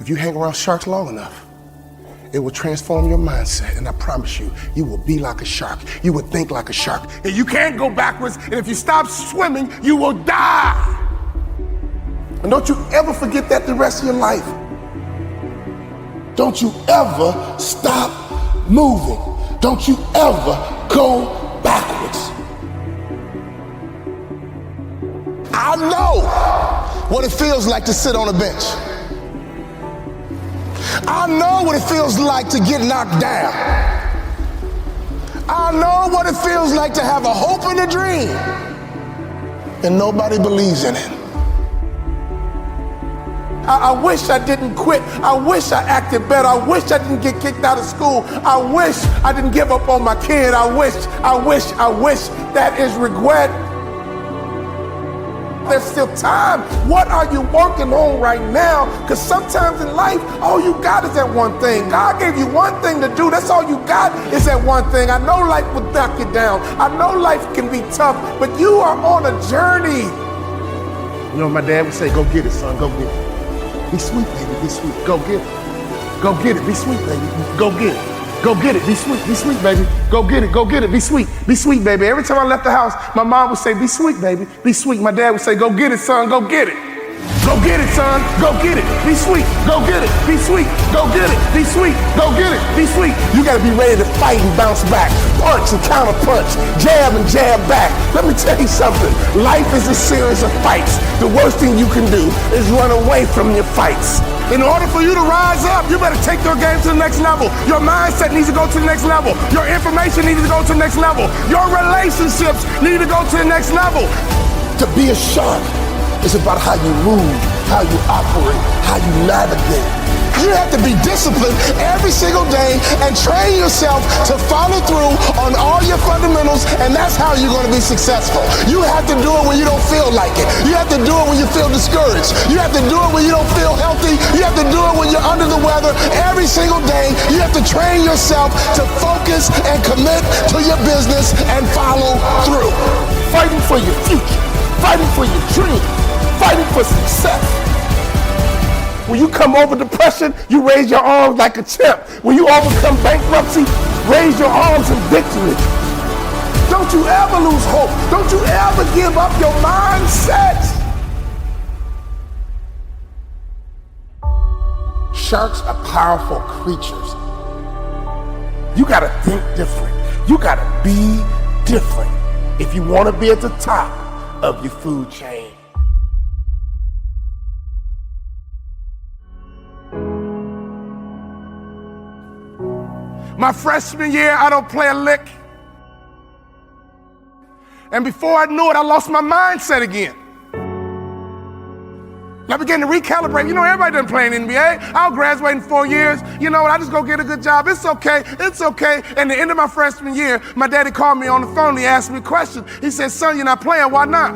If you hang around sharks long enough, it will transform your mindset, and I promise you, you will be like a shark. You will think like a shark. And you can't go backwards, and if you stop swimming, you will die. And don't you ever forget that the rest of your life. Don't you ever stop moving. Don't you ever go backwards. I know what it feels like to sit on a bench. I know what it feels like to get knocked down. I know what it feels like to have a hope and a dream, and nobody believes in it. I wish I didn't quit. I wish I acted better. I wish I didn't get kicked out of school. I wish I didn't give up on my kid. I wish. That is regret. There's still time. What are you working on right now? Because sometimes in life, all you got is that one thing. God gave you one thing to do. That's all you got is that one thing. I know life will knock you down. I know life can be tough, but you are on a journey. You know, my dad would say, go get it, son, go get it. Be sweet, baby, be sweet. Go get it. Go get it, be sweet, baby. Go get it. Go get it, be sweet, baby. Go get it, be sweet, baby. Every time I left the house, my mom would say, be sweet, baby, be sweet. My dad would say, go get it, son, go get it. Go get it, son, go get it, be sweet, go get it, be sweet, go get it, be sweet, go get it, be sweet. You gotta be ready to fight and bounce back, punch and counter punch, jab and jab back. Let me tell you something, life is a series of fights. The worst thing you can do is run away from your fights. In order for you to rise up, you better take your game to the next level. Your mindset needs to go to the next level. Your information needs to go to the next level. Your relationships need to go to the next level. To be a shark is about how you move, how you operate, how you navigate. You have to be disciplined every single day and train yourself to follow through on all your fundamentals, and that's how you're going to be successful. You have to do it when you don't feel like it. You have to do it when you feel discouraged. You have to do it when you don't feel healthy. You have to do it when you're under the weather. Every single day, you have to train yourself to focus and commit to your business and follow through. Fighting for your future, fighting for your dream, fighting for success. When you come over depression, you raise your arms like a champ. When you overcome bankruptcy, raise your arms in victory. Don't you ever lose hope. Don't you ever give up your mindset. Sharks are powerful creatures. You gotta think different. You gotta be different if you wanna be at the top of your food chain. My freshman year, I don't play a lick. And before I knew it, I lost my mindset again. And I began to recalibrate. You know, everybody doesn't play in the NBA. I'll graduate in 4 years. You know what, I just go get a good job. It's okay, it's okay. And at the end of my freshman year, my daddy called me on the phone. He asked me a question. He said, son, you're not playing, why not?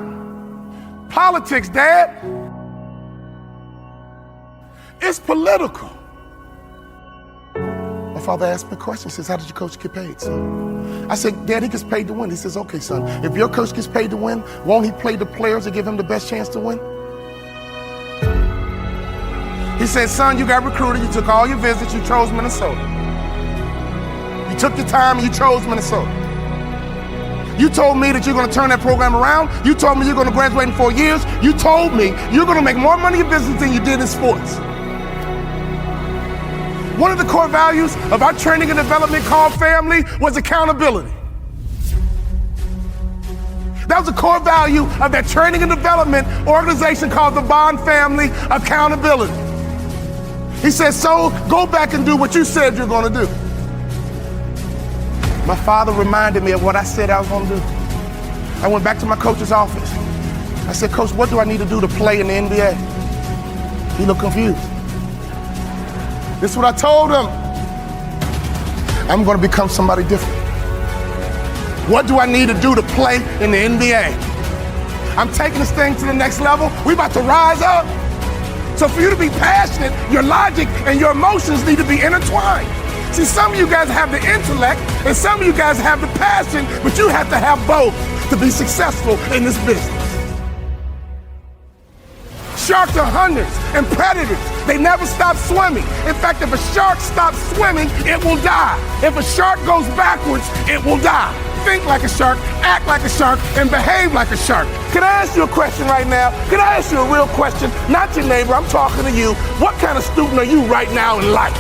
Politics, Dad. It's political. My father asked me a question. He says, how did your coach get paid, son? I said, Dad, he gets paid to win. He says, okay, son, if your coach gets paid to win, won't he play the players to give him the best chance to win? He said, son, you got recruited, you took all your visits, you chose Minnesota. You took your time and you chose Minnesota. You told me that you're gonna turn that program around. You told me you're gonna graduate in 4 years. You told me you're gonna make more money in business than you did in sports. One of the core values of our training and development called family was accountability. That was a core value of that training and development organization called the Bond Family, accountability. He said, so go back and do what you said you're gonna do. My father reminded me of what I said I was gonna do. I went back to my coach's office. I said, Coach, what do I need to do to play in the NBA? He looked confused. This is what I told him. I'm gonna become somebody different. What do I need to do to play in the NBA? I'm taking this thing to the next level. We about to rise up. So for you to be passionate, your logic and your emotions need to be intertwined. See, some of you guys have the intellect and some of you guys have the passion, but you have to have both to be successful in this business. Sharks are hunters and predators. They never stop swimming. In fact, if a shark stops swimming, it will die. If a shark goes backwards, it will die. Think like a shark, act like a shark, and behave like a shark. Can I ask you a question right now? Can I ask you a real question? Not your neighbor, I'm talking to you. What kind of student are you right now in life?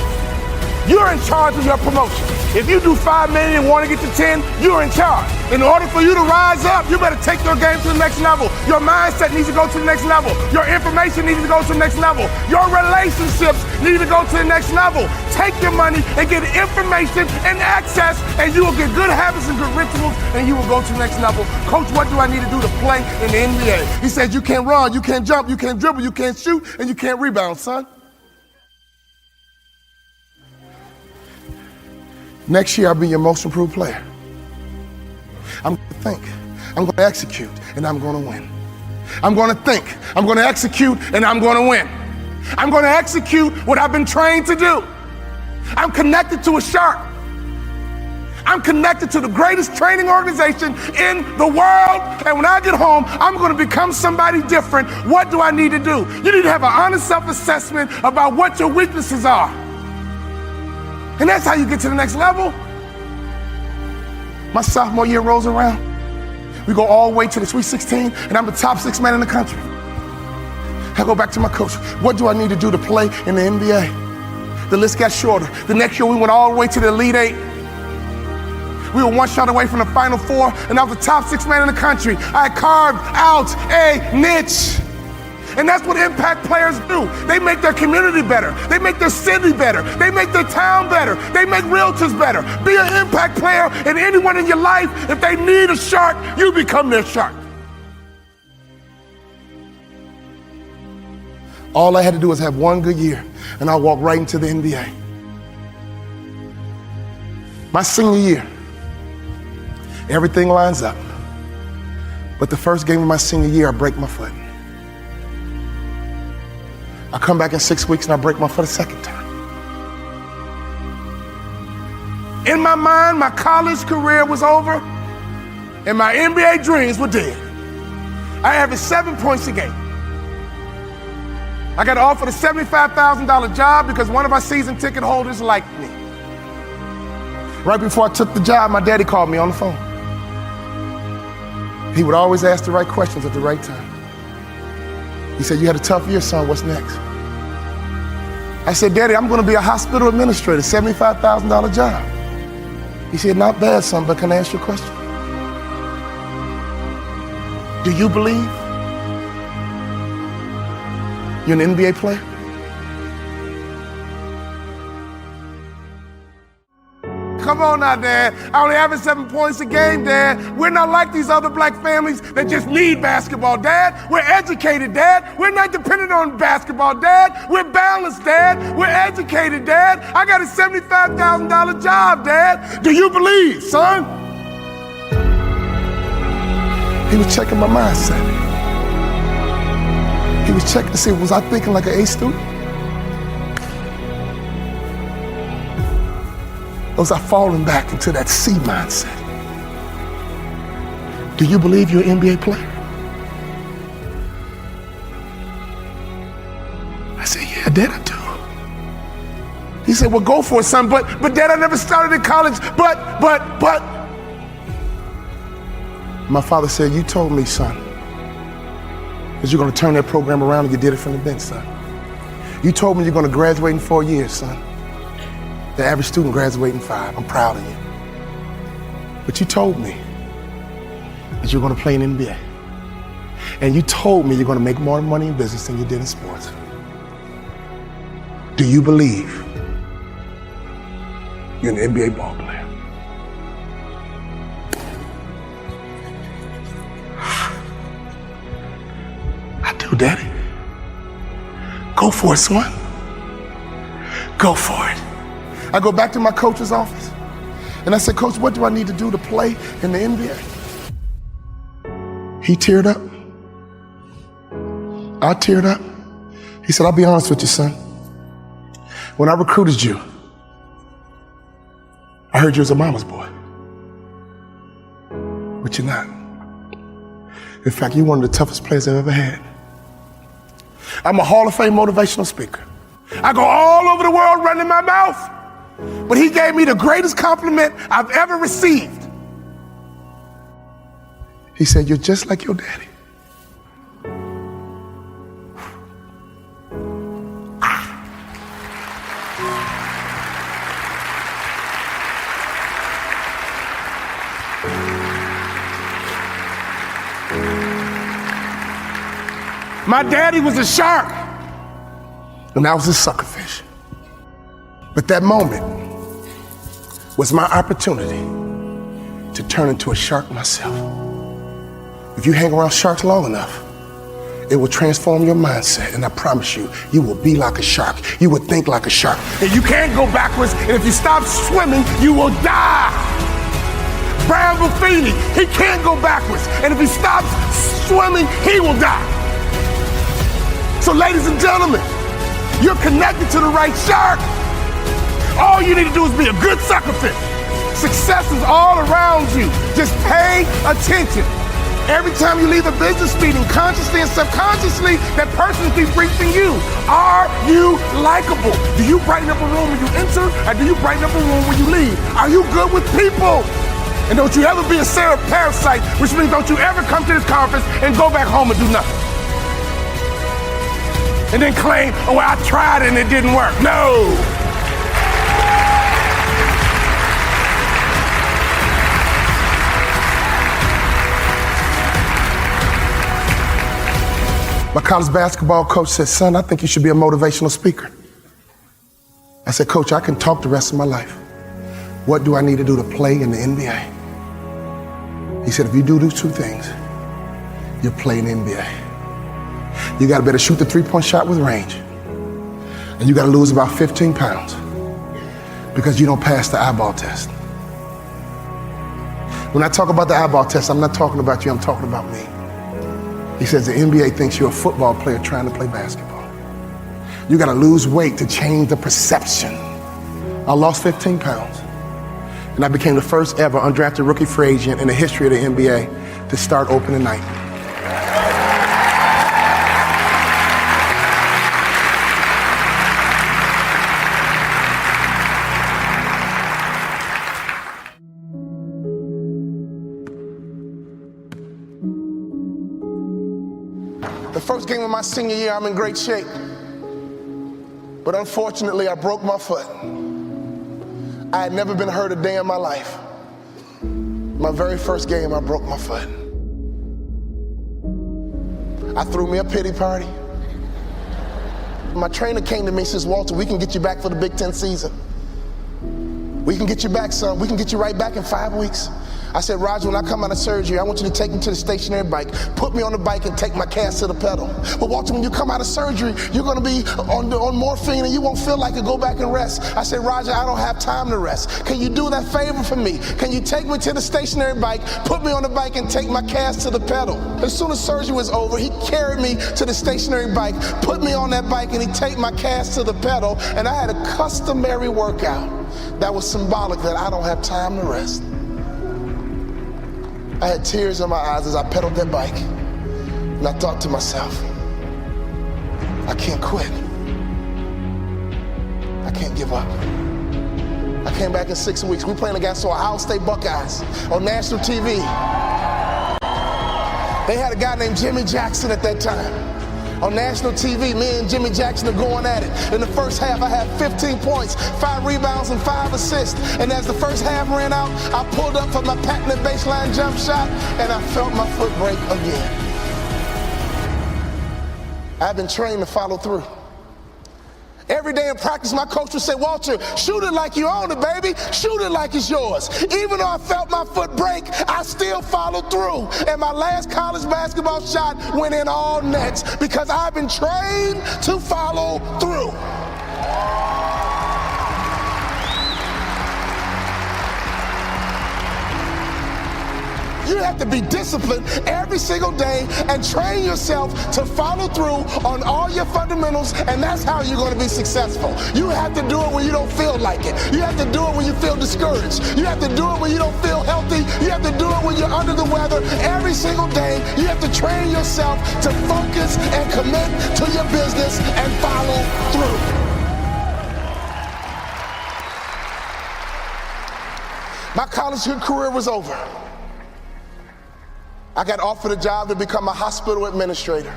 You're in charge of your promotion. If you do 5 million and want to get to 10, you're in charge. In order for you to rise up, you better take your game to the next level. Your mindset needs to go to the next level. Your information needs to go to the next level. Your relationships need to go to the next level. Take your money and get information and access, and you will get good habits and good rituals, and you will go to the next level. Coach, what do I need to do to play in the NBA? He said, you can't run, you can't jump, you can't dribble, you can't shoot, and you can't rebound, son. Next year, I'll be your most improved player. I'm going to think, I'm going to execute, and I'm going to win. I'm going to think, I'm going to execute, and I'm going to win. I'm going to execute what I've been trained to do. I'm connected to a shark. I'm connected to the greatest training organization in the world, and when I get home, I'm going to become somebody different. What do I need to do? You need to have an honest self-assessment about what your weaknesses are. And that's how you get to the next level. My sophomore year rolls around. We go all the way to the Sweet 16, and I'm the top 6 man in the country. I go back to my coach. What do I need to do to play in the NBA? The list got shorter. The next year, we went all the way to the Elite 8. We were 1 shot away from the Final 4, and I was the top 6 man in the country. I carved out a niche. And that's what impact players do. They make their community better. They make their city better. They make their town better. They make realtors better. Be an impact player, and anyone in your life, if they need a shark, you become their shark. All I had to do was have 1 good year, and I walked right into the NBA. My senior year, everything lines up. But the first game of my senior year, I break my foot. I come back in 6 weeks and I break my foot a second time. In my mind, my college career was over and my NBA dreams were dead. I averaged 7 points a game. I got offered a $75,000 job because one of our season ticket holders liked me. Right before I took the job, my daddy called me on the phone. He would always ask the right questions at the right time. He said, you had a tough year, son, what's next? I said, Daddy, I'm going to be a hospital administrator, $75,000 job. He said, not bad, son, but can I ask you a question? Do you believe you're an NBA player? Come on now, Dad. I only average 7 points a game, Dad. We're not like these other black families that just need basketball, Dad. We're educated, Dad. We're not dependent on basketball, Dad. We're balanced, Dad. We're educated, Dad. I got a $75,000 job, Dad. Do you believe, son? He was checking my mindset. He was checking to see, was I thinking like an A student? Or was I falling back into that C mindset? Do you believe you're an NBA player? I said, yeah, Dad, I do. He said, well, go for it, son, but Dad, I never started in college, but. My father said, you told me, son, that you're gonna turn that program around and you did it from the bench, son. You told me you're gonna graduate in 4 years, son. The average student graduates in 5. I'm proud of you. But you told me that you're going to play in the NBA. And you told me you're going to make more money in business than you did in sports. Do you believe you're an NBA ball player? I do, Daddy. Go for it, son. Go for it. I go back to my coach's office and I said, Coach, what do I need to do to play in the NBA? He teared up. I teared up. He said, I'll be honest with you, son. When I recruited you, I heard you was a mama's boy. But you're not. In fact, you're one of the toughest players I've ever had. I'm a Hall of Fame motivational speaker. I go all over the world running my mouth. But he gave me the greatest compliment I've ever received. He said, "You're just like your daddy." My daddy was a shark, and I was a suckerfish. But that moment was my opportunity to turn into a shark myself. If you hang around sharks long enough, it will transform your mindset, and I promise you, you will be like a shark. You will think like a shark. And you can't go backwards, and if you stop swimming, you will die. Brian Buffini, he can't go backwards, and if he stops swimming, he will die. So ladies and gentlemen, you're connected to the right shark. All you need to do is be a good suckerfish. Success is all around you. Just pay attention. Every time you leave a business meeting, consciously and subconsciously, that person's debriefing you. Are you likable? Do you brighten up a room when you enter, or do you brighten up a room when you leave? Are you good with people? And don't you ever be a Sarah parasite, which means don't you ever come to this conference and go back home and do nothing. And then claim, "Oh, well, I tried and it didn't work." No. My college basketball coach said, "Son, I think you should be a motivational speaker." I said, "Coach, I can talk the rest of my life. What do I need to do to play in the NBA?" He said, "If you do those two things, you'll play in the NBA. You got to be able to shoot the three-point shot with range. And you got to lose about 15 pounds because you don't pass the eyeball test." When I talk about the eyeball test, I'm not talking about you, I'm talking about me. He says the NBA thinks you're a football player trying to play basketball. You got to lose weight to change the perception. I lost 15 pounds. And I became the first ever undrafted rookie free agent in the history of the NBA to start opening night. The first game of my senior year, I'm in great shape. But unfortunately, I broke my foot. I had never been hurt a day in my life. My very first game, I broke my foot. I threw me a pity party. My trainer came to me and says, "Walter, we can get you back for the Big Ten season. We can get you back, son. We can get you right back in 5 weeks." I said, "Roger, when I come out of surgery, I want you to take me to the stationary bike, put me on the bike and take my cast to the pedal. But Walter, when you come out of surgery, you're gonna be on morphine and you won't feel like it, go back and rest." I said, "Roger, I don't have time to rest. Can you do that favor for me? Can you take me to the stationary bike, put me on the bike and take my cast to the pedal?" As soon as surgery was over, he carried me to the stationary bike, put me on that bike and he take my cast to the pedal, and I had a customary workout that was symbolic that I don't have time to rest. I had tears in my eyes as I pedaled that bike, and I thought to myself, I can't quit. I can't give up. I came back in 6 weeks. We playing against the Ohio State Buckeyes on national TV. They had a guy named Jimmy Jackson at that time. On national TV, me and Jimmy Jackson are going at it. In the first half, I had 15 points, 5 rebounds, and 5 assists. And as the first half ran out, I pulled up for my patented baseline jump shot, and I felt my foot break again. I've been trained to follow through. Every day in practice, my coach would say, "Walter, shoot it like you own it, baby. Shoot it like it's yours." Even though I felt my foot break, I still followed through. And my last college basketball shot went in all nets because I've been trained to follow through. You have to be disciplined every single day and train yourself to follow through on all your fundamentals, and that's how you're going to be successful. You have to do it when you don't feel like it. You have to do it when you feel discouraged. You have to do it when you don't feel healthy. You have to do it when you're under the weather. Every single day, you have to train yourself to focus and commit to your business and follow through. My college career was over. I got offered a job to become a hospital administrator.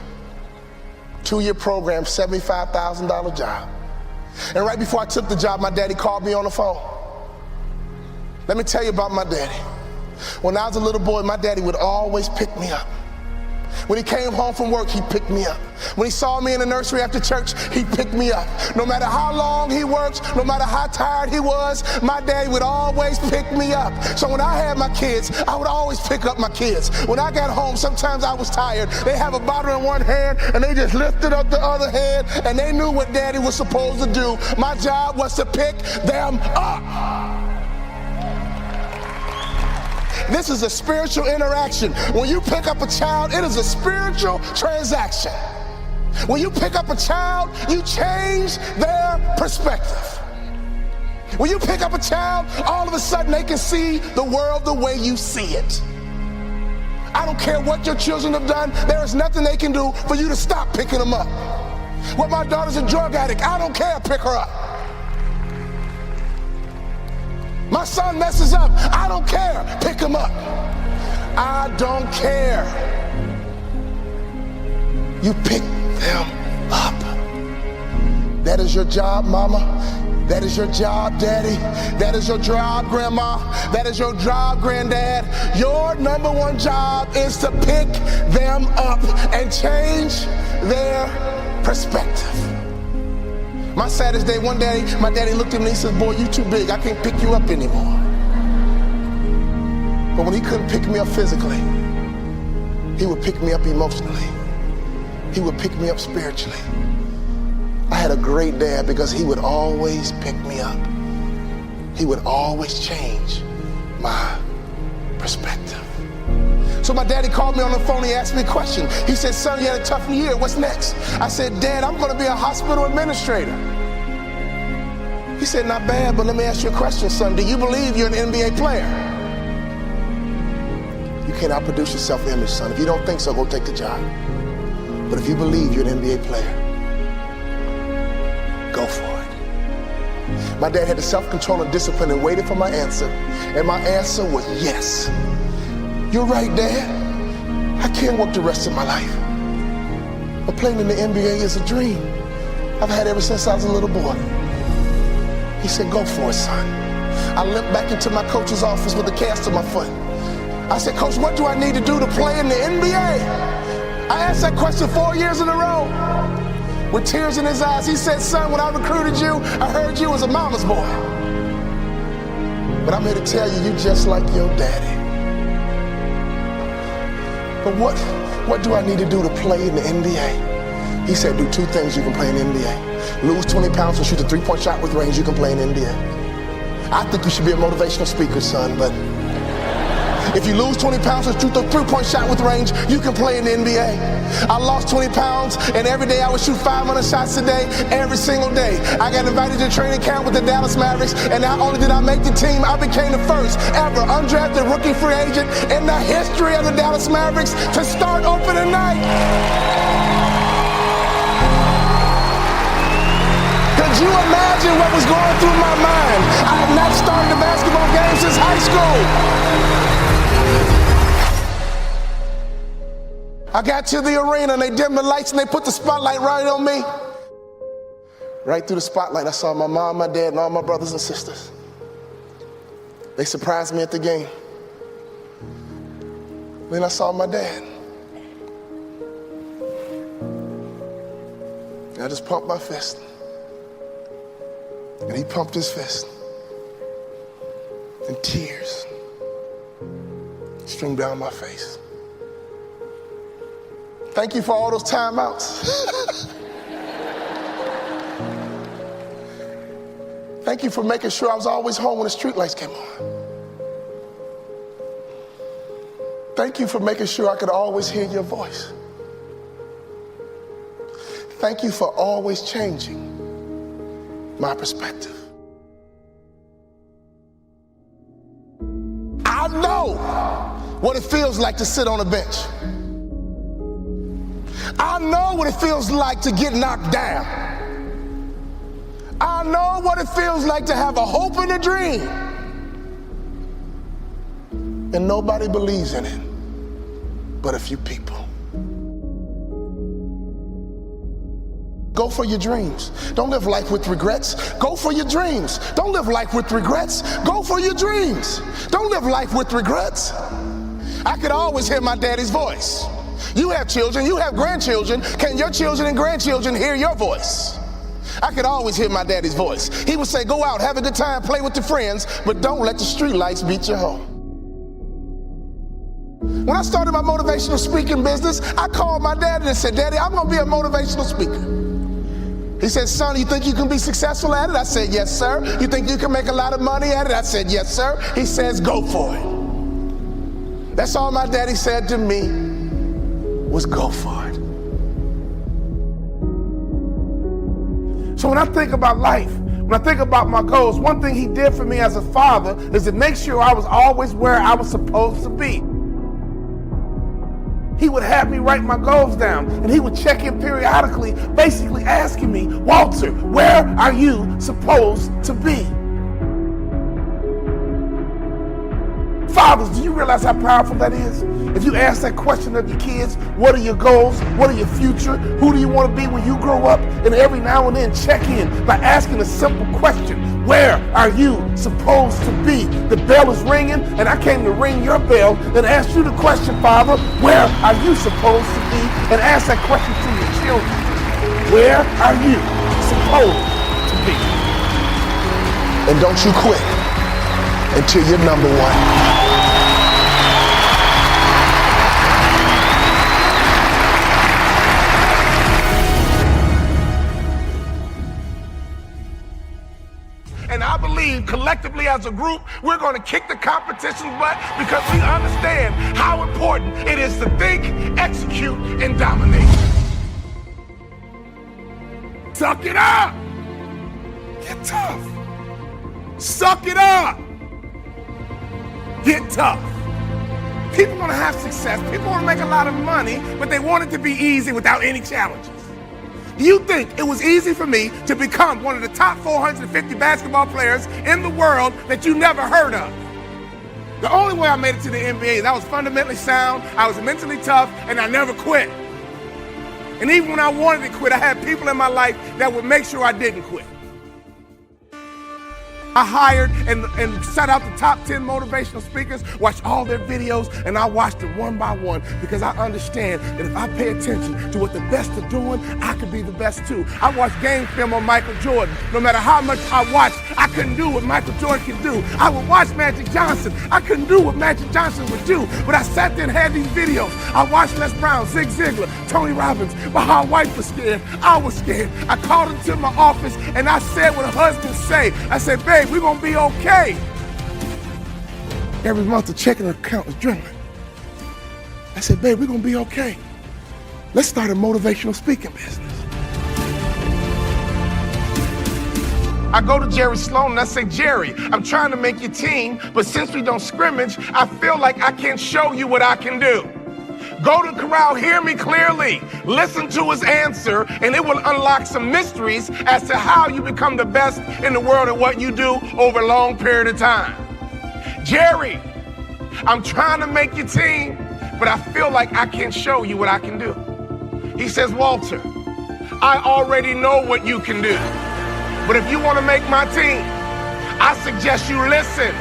2-year program, $75,000 job. And right before I took the job, my daddy called me on the phone. Let me tell you about my daddy. When I was a little boy, my daddy would always pick me up. When he came home from work, he picked me up. When he saw me in the nursery after church, he picked me up. No matter how long he worked, no matter how tired he was, my daddy would always pick me up. So when I had my kids, I would always pick up my kids. When I got home, sometimes I was tired. They have a bottle in one hand, and they just lifted up the other hand, and they knew what daddy was supposed to do. My job was to pick them up. This is a spiritual interaction. When you pick up a child, it is a spiritual transaction. When you pick up a child, you change their perspective. When you pick up a child, all of a sudden they can see the world the way you see it. I don't care what your children have done, there is nothing they can do for you to stop picking them up. Well, my daughter's a drug addict, I don't care, pick her up. My son messes up, I don't care, pick him up. I don't care. You pick them up. That is your job, mama. That is your job, daddy. That is your job, grandma. That is your job, granddad. Your number one job is to pick them up and change their perspective. My saddest day, one day, my daddy looked at me and he said, boy, you too big, I can't pick you up anymore. But when he couldn't pick me up physically, he would pick me up emotionally. He would pick me up spiritually. I had a great dad because he would always pick me up. He would always change my perspective. So my daddy called me on the phone, he asked me a question. He said, son, you had a tough year, what's next? I said, Dad, I'm gonna be a hospital administrator. He said, not bad, but let me ask you a question, son. Do you believe you're an NBA player? You can't outproduce your self-image, son. If you don't think so, go take the job. But if you believe you're an NBA player, go for it. My dad had the self-control and discipline and waited for my answer. And my answer was yes. You're right, Dad. I can't work the rest of my life. But playing in the NBA is a dream I've had ever since I was a little boy. He said, go for it, son. I limped back into my coach's office with a cast on my foot. I said, Coach, what do I need to do to play in the NBA? I asked that question 4 years in a row. With tears in his eyes, he said, son, when I recruited you, I heard you was a mama's boy. But I'm here to tell you, you just like your daddy. But what do I need to do to play in the NBA? He said, do 2 things you can play in the NBA. Lose 20 pounds and shoot a 3-point shot with range, you can play in the NBA. I think you should be a motivational speaker, son, but if you lose 20 pounds and shoot a 3-point shot with range, you can play in the NBA. I lost 20 pounds, and every day I would shoot 500 shots a day, every single day. I got invited to training camp with the Dallas Mavericks, and not only did I make the team, I became the first ever undrafted rookie free agent in the history of the Dallas Mavericks to start opening night. Could you imagine what was going through my mind? I had not started a basketball game since high school. I got to the arena and they dimmed the lights and they put the spotlight right on me. Right through the spotlight, I saw my mom, my dad, and all my brothers and sisters. They surprised me at the game. Then I saw my dad. And I just pumped my fist. And he pumped his fist. And tears streamed down my face. Thank you for all those timeouts. Thank you for making sure I was always home when the streetlights came on. Thank you for making sure I could always hear your voice. Thank you for always changing my perspective. I know what it feels like to sit on a bench. I know what it feels like to get knocked down. I know what it feels like to have a hope and a dream, and nobody believes in it but a few people. Go for your dreams. Don't live life with regrets. Go for your dreams. Don't live life with regrets. Go for your dreams. Don't live life with regrets. I could always hear my daddy's voice. You have children, you have grandchildren. Can your children and grandchildren hear your voice? I could always hear my daddy's voice. He would say, go out, have a good time, play with your friends, but don't let the street lights beat you home. When I started my motivational speaking business, I called my daddy and said, Daddy, I'm gonna be a motivational speaker. He said, son, you think you can be successful at it? I said, yes, sir. You think you can make a lot of money at it? I said, yes, sir. He says, go for it. That's all my daddy said to me was go for it. So when I think about life, when I think about my goals, one thing he did for me as a father is to make sure I was always where I was supposed to be. He would have me write my goals down, and he would check in periodically, basically asking me, Walter, where are you supposed to be? Fathers, do you realize how powerful that is? If you ask that question of your kids, what are your goals? What are your future? Who do you want to be when you grow up? And every now and then check in by asking a simple question. Where are you supposed to be? The bell is ringing, and I came to ring your bell and ask you the question, Father, where are you supposed to be? And ask that question to your children. Where are you supposed to be? And don't you quit until you're number one. And I believe collectively as a group, we're going to kick the competition's butt because we understand how important it is to think, execute, and dominate. Suck it up. Get tough. Suck it up. Get tough. People want to have success. People want to make a lot of money, but they want it to be easy without any challenges. Do you think it was easy for me to become one of the top 450 basketball players in the world that you never heard of? The only way I made it to the NBA is I was fundamentally sound, I was mentally tough, and I never quit. And even when I wanted to quit, I had people in my life that would make sure I didn't quit. I hired and set out the top 10 motivational speakers, watched all their videos, and I watched them one by one because I understand that if I pay attention to what the best are doing, I could be the best too. I watched game film on Michael Jordan. No matter how much I watched, I couldn't do what Michael Jordan could do. I would watch Magic Johnson. I couldn't do what Magic Johnson would do, but I sat there and had these videos. I watched Les Brown, Zig Ziglar, Tony Robbins. My whole wife was scared. I was scared. I called into my office and I said what a husband say. I said, babe, we're gonna be okay. Every month the checking account was dwindling. I said, babe, we're gonna be okay. Let's start a motivational speaking business. I go to Jerry Sloan and I say, Jerry, I'm trying to make your team, but since we don't scrimmage, I feel like I can't show you what I can do. Go to Corral, hear me clearly, listen to his answer, and it will unlock some mysteries as to how you become the best in the world at what you do over a long period of time. Jerry, I'm trying to make your team, but I feel like I can't show you what I can do. He says, Walter, I already know what you can do, but if you want to make my team, I suggest you listen,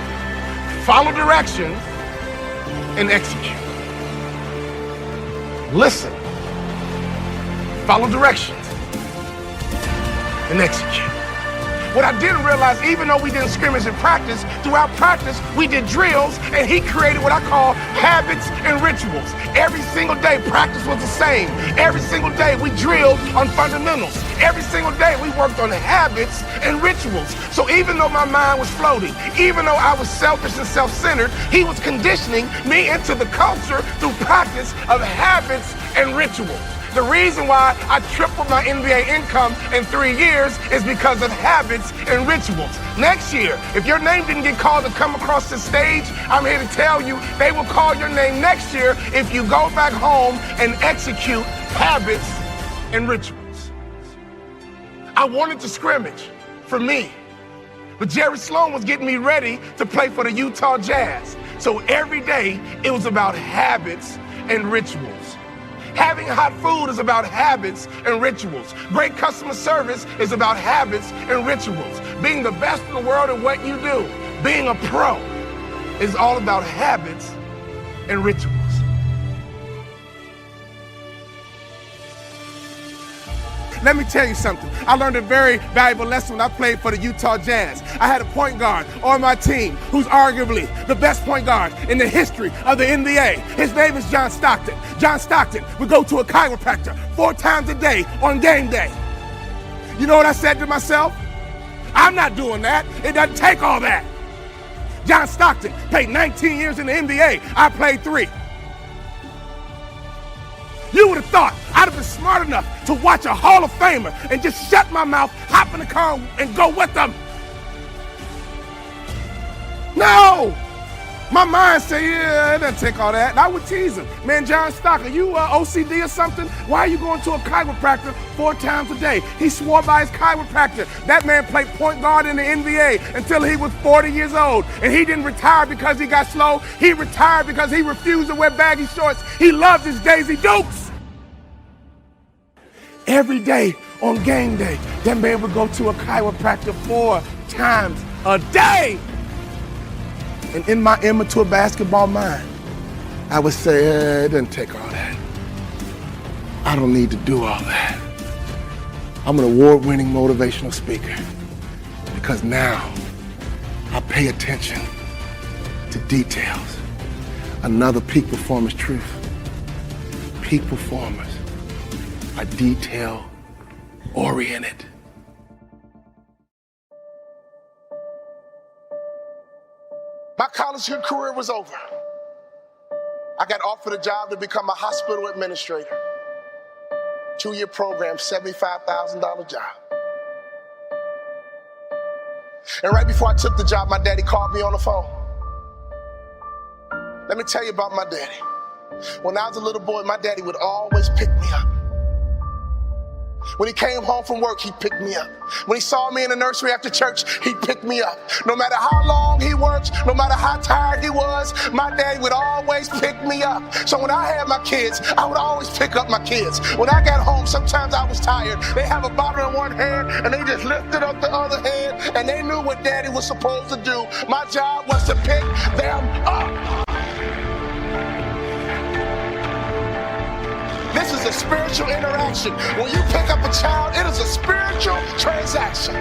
follow directions, and execute. Listen, follow directions, and execute. What I didn't realize, even though we didn't scrimmage in practice, throughout practice, we did drills, and he created what I call habits and rituals. Every single day, practice was the same. Every single day, we drilled on fundamentals. Every single day, we worked on habits and rituals. So even though my mind was floating, even though I was selfish and self-centered, he was conditioning me into the culture through practice of habits and rituals. The reason why I tripled my NBA income in 3 years is because of habits and rituals. Next year, if your name didn't get called to come across the stage, I'm here to tell you they will call your name next year if you go back home and execute habits and rituals. I wanted to scrimmage for me, but Jerry Sloan was getting me ready to play for the Utah Jazz. So every day it was about habits and rituals. Having hot food is about habits and rituals. Great customer service is about habits and rituals. Being the best in the world at what you do, being a pro, is all about habits and rituals. Let me tell you something. I learned a very valuable lesson when I played for the Utah Jazz. I had a point guard on my team who's arguably the best point guard in the history of the NBA. His name is John Stockton. John Stockton would go to a chiropractor 4 times a day on game day. You know what I said to myself? I'm not doing that. It doesn't take all that. John Stockton played 19 years in the NBA. I played 3. You would have thought I'd have been smart enough to watch a Hall of Famer and just shut my mouth, hop in the car, and go with them. No! My mind said, yeah, it doesn't take all that. And I would tease him. Man, John Stockton, you OCD or something? Why are you going to a chiropractor 4 times a day? He swore by his chiropractor. That man played point guard in the NBA until he was 40 years old. And he didn't retire because he got slow. He retired because he refused to wear baggy shorts. He loved his Daisy Dukes. Every day on game day, that man would go to a chiropractor 4 times a day. And in my immature basketball mind, I would say, it doesn't take all that. I don't need to do all that. I'm an award-winning motivational speaker because now I pay attention to details. Another peak performance truth. Peak performers are detail-oriented. My college career was over. I got offered a job to become a hospital administrator. 2-year program, $75,000 job. And right before I took the job, my daddy called me on the phone. Let me tell you about my daddy. When I was a little boy, my daddy would always pick me up. When he came home from work, he'd pick me up. When he saw me in the nursery after church, he'd pick me up. No matter how long he worked, no matter how tired he was, my daddy would always pick me up. So when I had my kids, I would always pick up my kids. When I got home, sometimes I was tired. They have a bottle in one hand, and they just lifted up the other hand, and they knew what daddy was supposed to do. My job was to pick them up. This is a spiritual interaction. When you pick up a child, it is a spiritual transaction.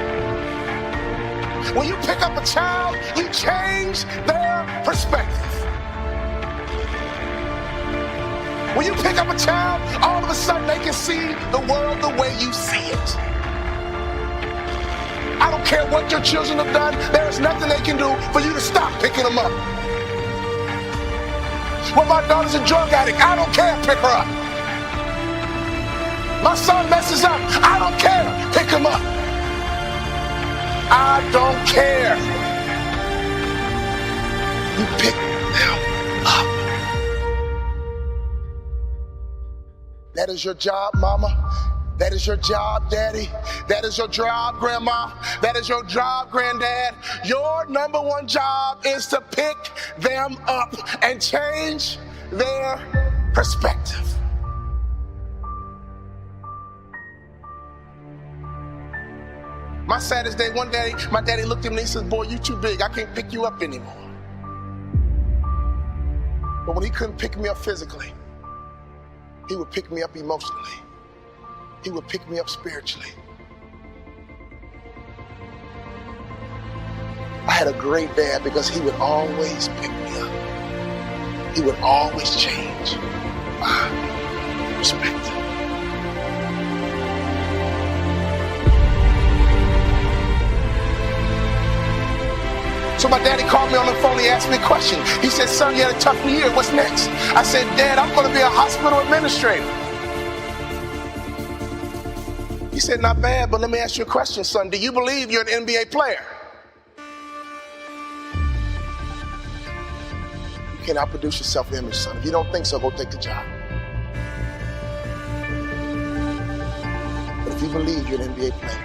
When you pick up a child, you change their perspective. When you pick up a child, all of a sudden they can see the world the way you see it. I don't care what your children have done, there is nothing they can do for you to stop picking them up. Well, my daughter's a drug addict, I don't care, pick her up. My son messes up. I don't care. Pick him up. I don't care. You pick them up. That is your job, mama. That is your job, daddy. That is your job, grandma. That is your job, granddad. Your number one job is to pick them up and change their perspective. My saddest day, one day, my daddy looked at me and he said, boy, you too big. I can't pick you up anymore. But when he couldn't pick me up physically, he would pick me up emotionally. He would pick me up spiritually. I had a great dad because he would always pick me up. He would always change my perspective. So my daddy called me on the phone, he asked me a question. He said, son, you had a tough year, what's next? I said, Dad, I'm gonna be a hospital administrator. He said, not bad, but let me ask you a question, son. Do you believe you're an NBA player? You can't outproduce your self-image, son. If you don't think so, go take the job. But if you believe you're an NBA player,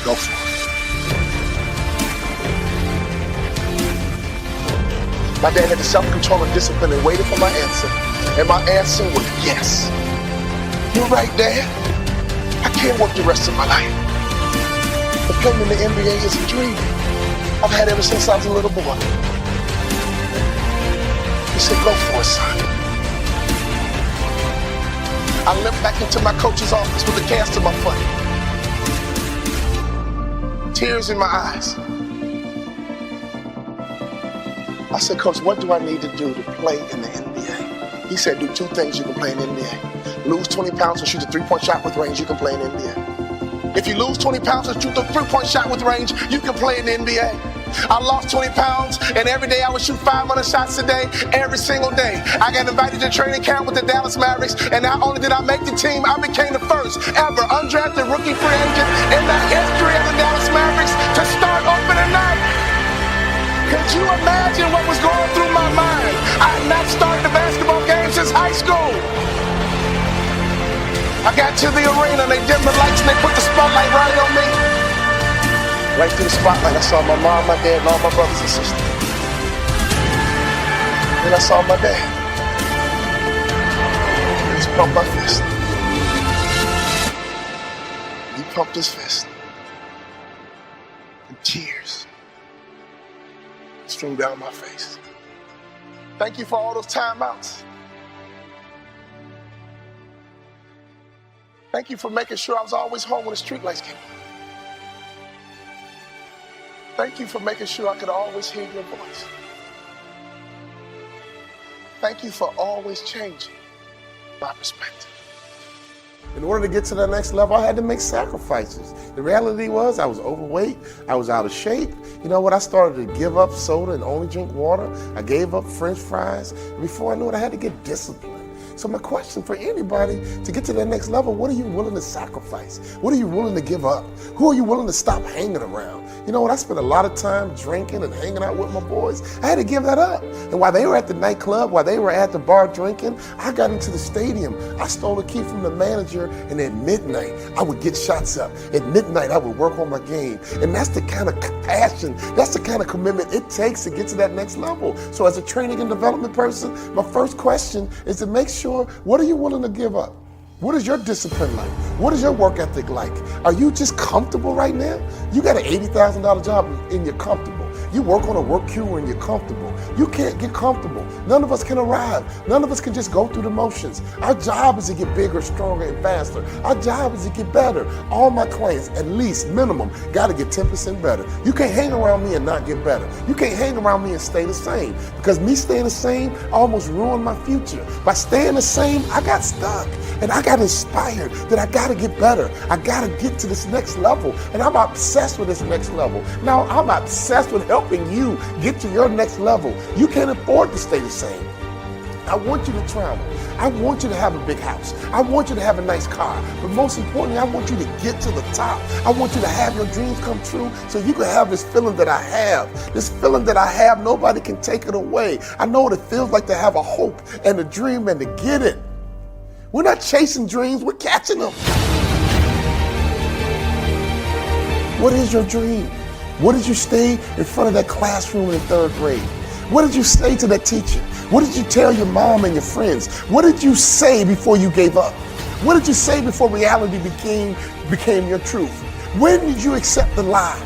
go for it. My dad had the self-control and discipline and waited for my answer. And my answer was yes. You're right, Dad. I can't work the rest of my life. But playing in the NBA is a dream I've had ever since I was a little boy. He said, go for it, son. I limped back into my coach's office with a cast on my foot. Tears in my eyes. I said, Coach, what do I need to do to play in the NBA? He said, do two things you can play in the NBA. Lose 20 pounds and shoot a three-point shot with range, you can play in the NBA. If you lose 20 pounds and shoot a three-point shot with range, you can play in the NBA. I lost 20 pounds, and every day I would shoot 500 shots a day, every single day. I got invited to training camp with the Dallas Mavericks, and not only did I make the team, I became the first ever undrafted rookie free agent in the history of the Dallas Mavericks to start opening night. Could you imagine what was going through my mind? I had not started a basketball game since high school. I got to the arena, and they dimmed the lights, and they put the spotlight right on me. Right through the spotlight, I saw my mom, my dad, and all my brothers and sisters. Then I saw my dad. He just pumped my fist. He pumped his fist. And tears streamed down my face. Thank you for all those timeouts. Thank you for making sure I was always home when the streetlights came on. Thank you for making sure I could always hear your voice. Thank you for always changing my perspective. In order to get to the next level, I had to make sacrifices. The reality was I was overweight, I was out of shape. You know what, I started to give up soda and only drink water. I gave up French fries. Before I knew it, I had to get disciplined. So my question for anybody, to get to the next level, what are you willing to sacrifice? What are you willing to give up? Who are you willing to stop hanging around? You know what, I spent a lot of time drinking and hanging out with my boys. I had to give that up. And while they were at the nightclub, while they were at the bar drinking, I got into the stadium. I stole a key from the manager, and at midnight, I would get shots up. At midnight, I would work on my game. And that's the kind of passion, that's the kind of commitment it takes to get to that next level. So as a training and development person, my first question is to make sure, what are you willing to give up? What is your discipline like? What is your work ethic like? Are you just comfortable right now? You got an $80,000 job and you're comfortable. You work on a work queue and you're comfortable. You can't get comfortable. None of us can arrive. None of us can just go through the motions. Our job is to get bigger, stronger, and faster. Our job is to get better. All my clients, at least minimum, got to get 10% better. You can't hang around me and not get better. You can't hang around me and stay the same. Because me staying the same almost ruined my future. By staying the same, I got stuck. And I got inspired that I got to get better. I got to get to this next level. And I'm obsessed with this next level. Now, I'm obsessed with helping you get to your next level. You can't afford to stay the same. I want you to travel. I want you to have a big house. I want you to have a nice car. But most importantly, I want you to get to the top. I want you to have your dreams come true so you can have this feeling that I have. This feeling that I have, nobody can take it away. I know what it feels like to have a hope and a dream and to get it. We're not chasing dreams, we're catching them. What is your dream? What did you stay in front of that classroom in third grade? What did you say to that teacher? What did you tell your mom and your friends? What did you say before you gave up? What did you say before reality became your truth? When did you accept the lie?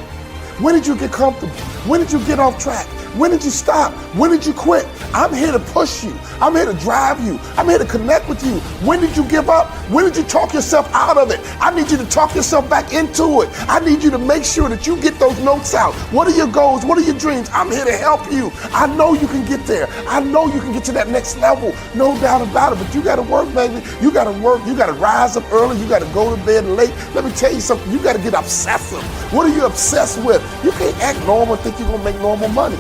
When did you get comfortable? When did you get off track? When did you stop? When did you quit? I'm here to push you. I'm here to drive you. I'm here to connect with you. When did you give up? When did you talk yourself out of it? I need you to talk yourself back into it. I need you to make sure that you get those notes out. What are your goals? What are your dreams? I'm here to help you. I know you can get there. I know you can get to that next level. No doubt about it. But you got to work, baby. You got to work. You got to rise up early. You got to go to bed late. Let me tell you something. You got to get obsessive. What are you obsessed with? You can't act normal and think you're going to make normal money.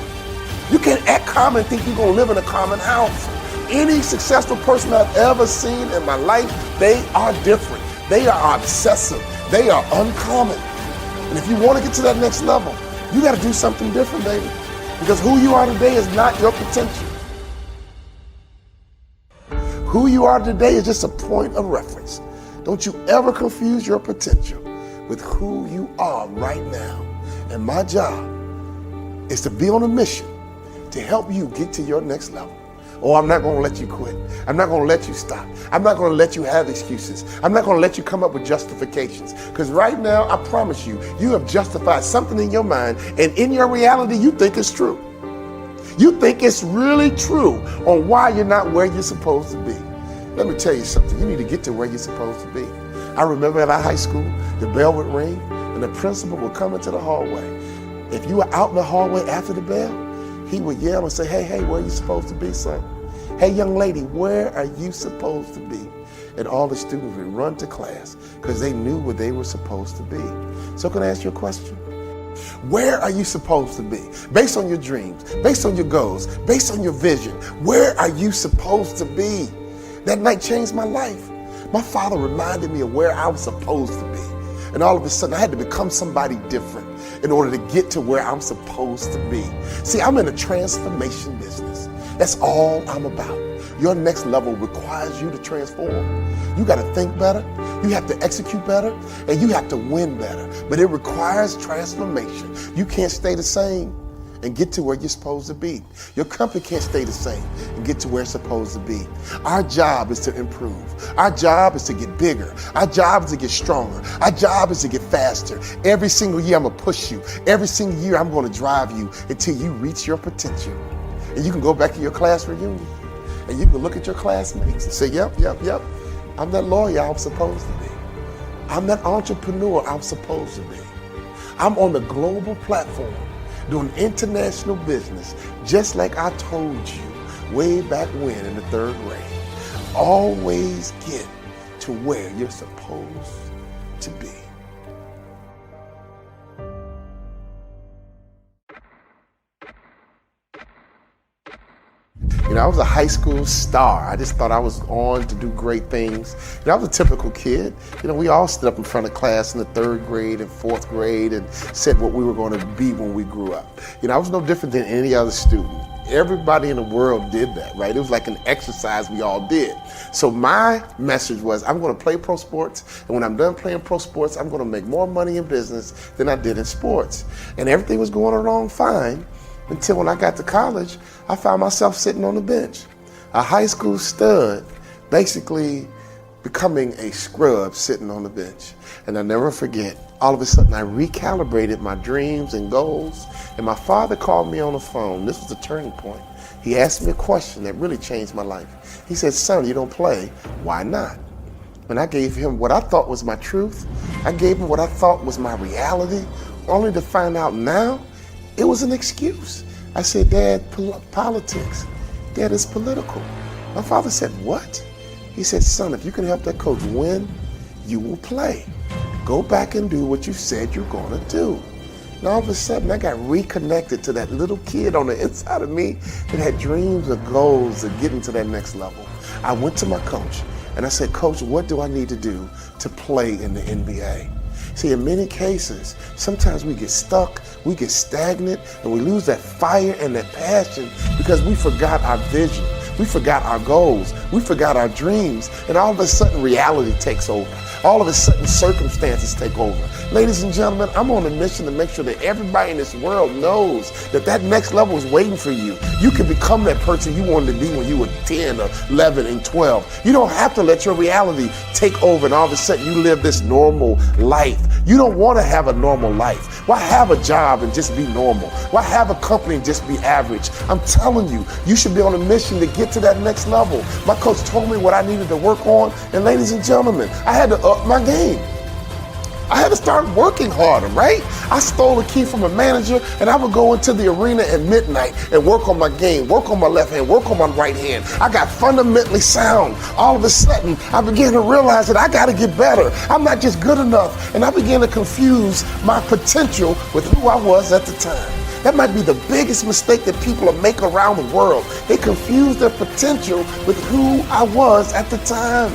You can't act common and think you're going to live in a common house. Any successful person I've ever seen in my life, they are different. They are obsessive. They are uncommon. And if you want to get to that next level, you got to do something different, baby. Because who you are today is not your potential. Who you are today is just a point of reference. Don't you ever confuse your potential with who you are right now. And my job is to be on a mission to to help you get to your next level. Oh, I'm not going to let you quit. I'm not going to let you stop. I'm not going to let you have excuses. I'm not going to let you come up with justifications. Because right now, I promise you, you have justified something in your mind, and in your reality, you think it's true. You think it's really true on why you're not where you're supposed to be. Let me tell you something. You need to get to where you're supposed to be. I remember at our high school, the bell would ring, and the principal would come into the hallway. If you were out in the hallway after the bell, he would yell and say, hey, where are you supposed to be, son? Hey, young lady, where are you supposed to be? And all the students would run to class because they knew where they were supposed to be. So can I ask you a question? Where are you supposed to be? Based on your dreams, based on your goals, based on your vision, where are you supposed to be? That night changed my life. My father reminded me of where I was supposed to be. And all of a sudden, I had to become somebody different in order to get to where I'm supposed to be. See, I'm in a transformation business. That's all I'm about. Your next level requires you to transform. You got to think better, you have to execute better, and you have to win better. But it requires transformation. You can't stay the same and get to where you're supposed to be. Your company can't stay the same and get to where it's supposed to be. Our job is to improve. Our job is to get bigger. Our job is to get stronger. Our job is to get faster. Every single year I'm gonna push you. Every single year I'm gonna drive you until you reach your potential. And you can go back to your class reunion and you can look at your classmates and say, yep, I'm that lawyer I'm supposed to be. I'm that entrepreneur I'm supposed to be. I'm on the global platform doing international business, just like I told you way back when in the 3rd grade. Always get to where you're supposed to be. You know, I was a high school star. I just thought I was on to do great things. You know, I was a typical kid. You know, we all stood up in front of class in the 3rd grade and 4th grade and said what we were going to be when we grew up. You know, I was no different than any other student. Everybody in the world did that, right? It was like an exercise we all did. So my message was, I'm going to play pro sports, and when I'm done playing pro sports, I'm going to make more money in business than I did in sports. And everything was going along fine. Until when I got to college, I found myself sitting on the bench. A high school stud basically becoming a scrub sitting on the bench. And I'll never forget, all of a sudden I recalibrated my dreams and goals, and my father called me on the phone. This was a turning point. He asked me a question that really changed my life. He said, son, you don't play, why not? And I gave him what I thought was my truth. I gave him what I thought was my reality, only to find out now it was an excuse. I said, Dad, politics. Dad, it's political. My father said, what? He said, son, if you can help that coach win, you will play. Go back and do what you said you're going to do. And all of a sudden, I got reconnected to that little kid on the inside of me that had dreams and goals of getting to that next level. I went to my coach and I said, Coach, what do I need to do to play in the NBA? See, in many cases, sometimes we get stuck, we get stagnant, and we lose that fire and that passion because we forgot our vision. We forgot our goals. We forgot our dreams. And all of a sudden, reality takes over. All of a sudden, circumstances take over. Ladies and gentlemen, I'm on a mission to make sure that everybody in this world knows that that next level is waiting for you. You can become that person you wanted to be when you were 10 or 11 and 12. You don't have to let your reality take over and all of a sudden you live this normal life. You don't want to have a normal life. Why have a job and just be normal? Why have a company and just be average? I'm telling you, you should be on a mission to get to that next level. My coach told me what I needed to work on, and ladies and gentlemen, I had to up my game. I had to start working harder, right? I stole a key from a manager and I would go into the arena at midnight and work on my game, work on my left hand, work on my right hand. I got fundamentally sound. All of a sudden, I began to realize that I got to get better. I'm not just good enough. And I began to confuse my potential with who I was at the time. That might be the biggest mistake that people make around the world. They confuse their potential with who I was at the time.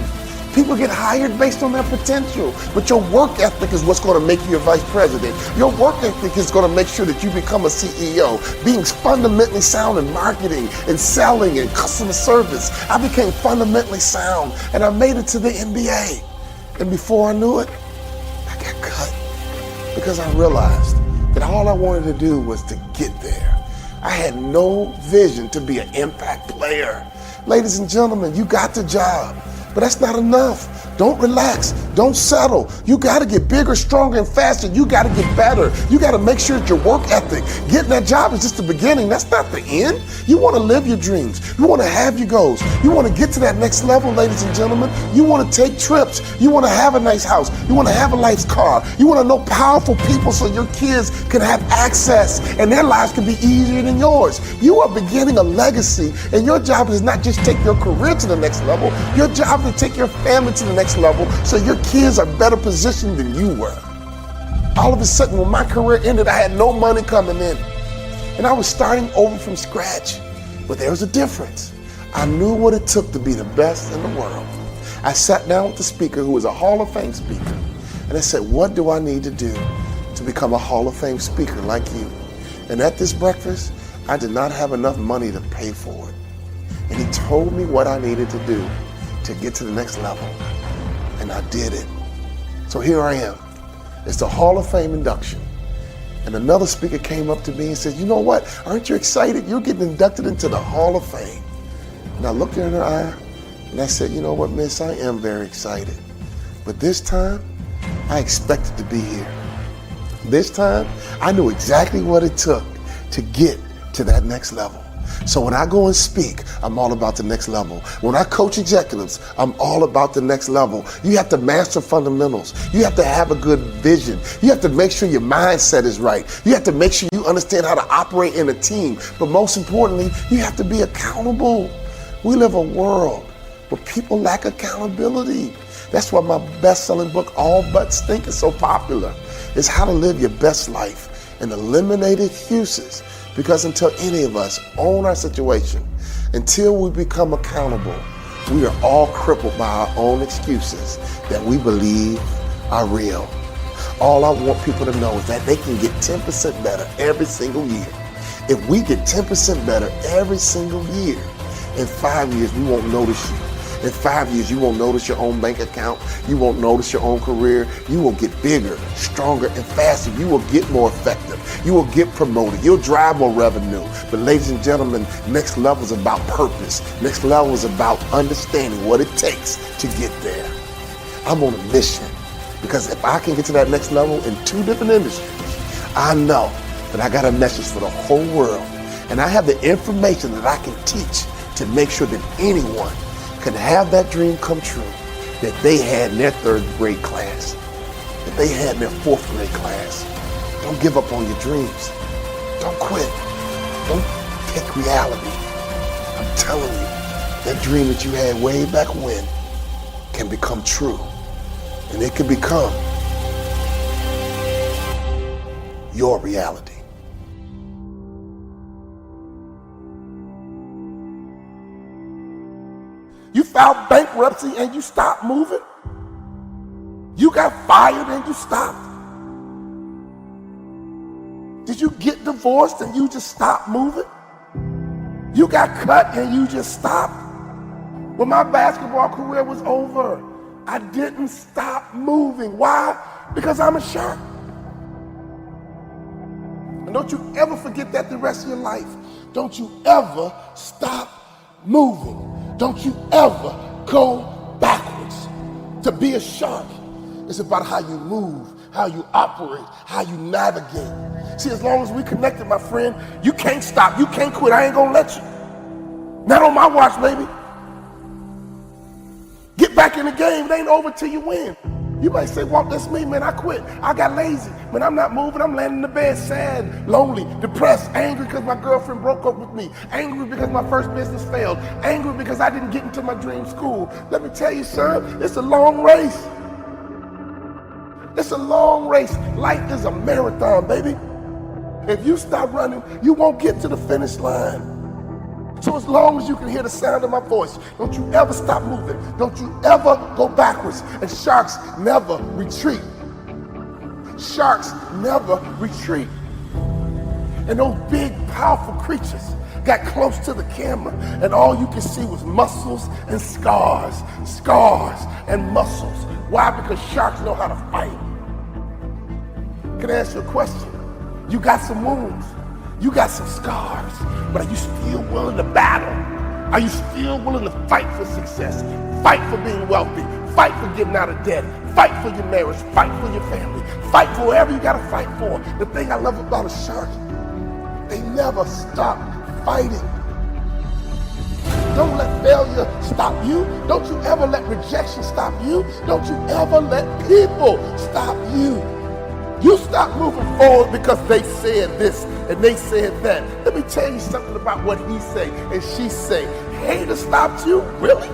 People get hired based on their potential, but your work ethic is what's going to make you a vice president. Your work ethic is going to make sure that you become a CEO. Being fundamentally sound in marketing and selling and customer service, I became fundamentally sound and I made it to the NBA. And before I knew it, I got cut because I realized that all I wanted to do was to get there. I had no vision to be an impact player. Ladies and gentlemen, you got the job, but that's not enough. Don't relax. Don't settle. You got to get bigger, stronger, and faster. You got to get better. You got to make sure that your work ethic, getting that job is just the beginning. That's not the end. You want to live your dreams. You want to have your goals. You want to get to that next level, ladies and gentlemen. You want to take trips. You want to have a nice house. You want to have a nice car. You want to know powerful people so your kids can have access and their lives can be easier than yours. You are beginning a legacy, and your job is not just take your career to the next level. Your job is to take your family to the next level so your kids are better positioned than you were. All of a sudden, when my career ended, I had no money coming in. And I was starting over from scratch. But there was a difference. I knew what it took to be the best in the world. I sat down with the speaker, who was a Hall of Fame speaker, and I said, what do I need to do to become a Hall of Fame speaker like you? And at this breakfast, I did not have enough money to pay for it. And he told me what I needed to do to get to the next level. And I did it. So here I am. It's the Hall of Fame induction. And another speaker came up to me and said, you know what? Aren't you excited? You're getting inducted into the Hall of Fame. And I looked her in her eye and I said, you know what, miss, I am very excited. But this time, I expected to be here. This time, I knew exactly what it took to get to that next level. So when I go and speak, I'm all about the next level. When I coach executives, I'm all about the next level. You have to master fundamentals. You have to have a good vision. You have to make sure your mindset is right. You have to make sure you understand how to operate in a team. But most importantly, you have to be accountable. We live a world where people lack accountability. That's why my best-selling book, All But Stink, is so popular. It's how to live your best life and eliminate excuses. Because until any of us own our situation, until we become accountable, we are all crippled by our own excuses that we believe are real. All I want people to know is that they can get 10% better every single year. If we get 10% better every single year, in 5 years, we won't notice you. In 5 years, you won't notice your own bank account. You won't notice your own career. You will get bigger, stronger, and faster. You will get more effective. You will get promoted. You'll drive more revenue. But ladies and gentlemen, next level is about purpose. Next level is about understanding what it takes to get there. I'm on a mission because if I can get to that next level in 2 different industries, I know that I got a message for the whole world. And I have the information that I can teach to make sure that anyone can have that dream come true that they had in their 3rd grade class, that they had in their 4th grade class. Don't give up on your dreams. Don't quit. Don't take reality. I'm telling you, that dream that you had way back when can become true. And it can become your reality. You filed bankruptcy and you stopped moving. You got fired and you stopped. Did you get divorced and you just stopped moving? You got cut and you just stopped. When my basketball career was over, I didn't stop moving. Why? Because I'm a shark. And don't you ever forget that the rest of your life. Don't you ever stop moving. Don't you ever go backwards. To be a shark is about how you move, how you operate, how you navigate. See, as long as we connected, my friend, you can't stop, you can't quit. I ain't gonna let you. Not on my watch, baby. Get back in the game. It ain't over till you win. You might say, Walt, that's me, man. I quit. I got lazy. When I'm not moving, I'm laying in the bed sad, lonely, depressed, angry because my girlfriend broke up with me, angry because my first business failed, angry because I didn't get into my dream school. Let me tell you, son, it's a long race. It's a long race. Life is a marathon, baby. If you stop running, you won't get to the finish line. So as long as you can hear the sound of my voice, don't you ever stop moving. Don't you ever go backwards. And sharks never retreat. Sharks never retreat. And those big, powerful creatures got close to the camera, and all you could see was muscles and scars and muscles. Why? Because sharks know how to fight. Can I ask you a question? You got some wounds. You got some scars, but are you still willing to battle? Are you still willing to fight for success? Fight for being wealthy. Fight for getting out of debt. Fight for your marriage. Fight for your family. Fight for whatever you got to fight for. The thing I love about a shark, they never stop fighting. Don't let failure stop you. Don't you ever let rejection stop you. Don't you ever let people stop you. You stop moving forward because they said this and they said that. Let me tell you something about what he say and she say. Haters stopped you? Really?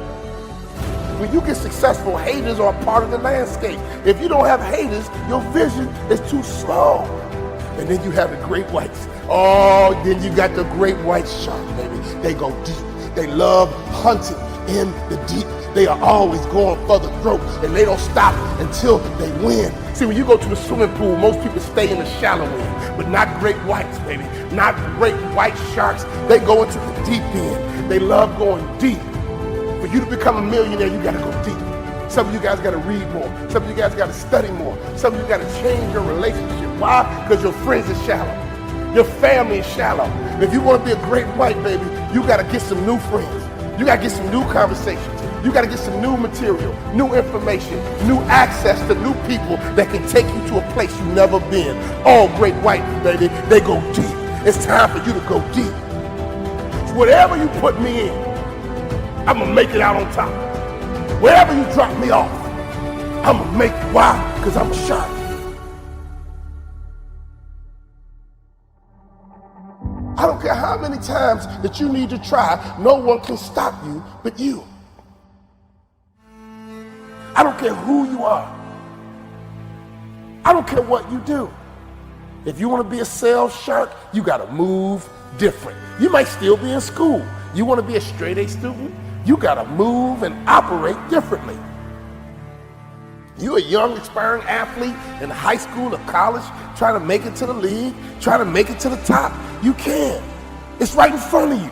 When you get successful, haters are a part of the landscape. If you don't have haters, your vision is too small. And then you have the great whites. Oh, then you got the great white shark, baby. They go deep. They love hunting in the deep. They are always going for the throat, and they don't stop until they win. See, when you go to the swimming pool, most people stay in the shallow end, but not great whites, baby. Not great white sharks. They go into the deep end. They love going deep. For you to become a millionaire, you gotta go deep. Some of you guys gotta read more. Some of you guys gotta study more. Some of you gotta change your relationship. Why? Because your friends are shallow. Your family is shallow. If you want to be a great white, baby, you gotta get some new friends. You gotta get some new conversations. You got to get some new material, new information, new access to new people that can take you to a place you've never been. All great white, baby, they go deep. It's time for you to go deep. So whatever you put me in, I'm going to make it out on top. Wherever you drop me off, I'm going to make it. Why? Because I'm a shark. I don't care how many times that you need to try, no one can stop you but you. I don't care who you are. I don't care what you do. If you want to be a sales shark, you got to move different. You might still be in school. You want to be a straight A student, you got to move and operate differently. You a young aspiring athlete in high school or college trying to make it to the league, trying to make it to the top. You can. It's right in front of you.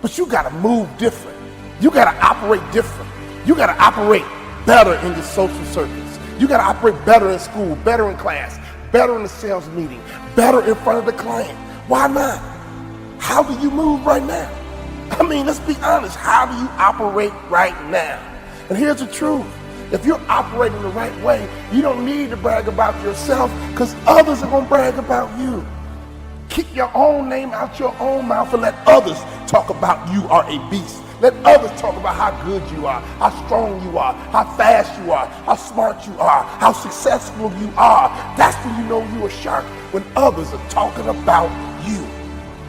But you got to move different. You got to operate different. You got to operate better in your social circles. You got to operate better in school, better in class, better in the sales meeting, better in front of the client. Why not? How do you move right now? I mean, let's be honest. How do you operate right now? And here's the truth. If you're operating the right way, you don't need to brag about yourself because others are going to brag about you. Keep your own name out your own mouth and let others talk about you are a beast. Let others talk about how good you are, how strong you are, how fast you are, how smart you are, how successful you are. That's when you know you're a shark, when others are talking about you.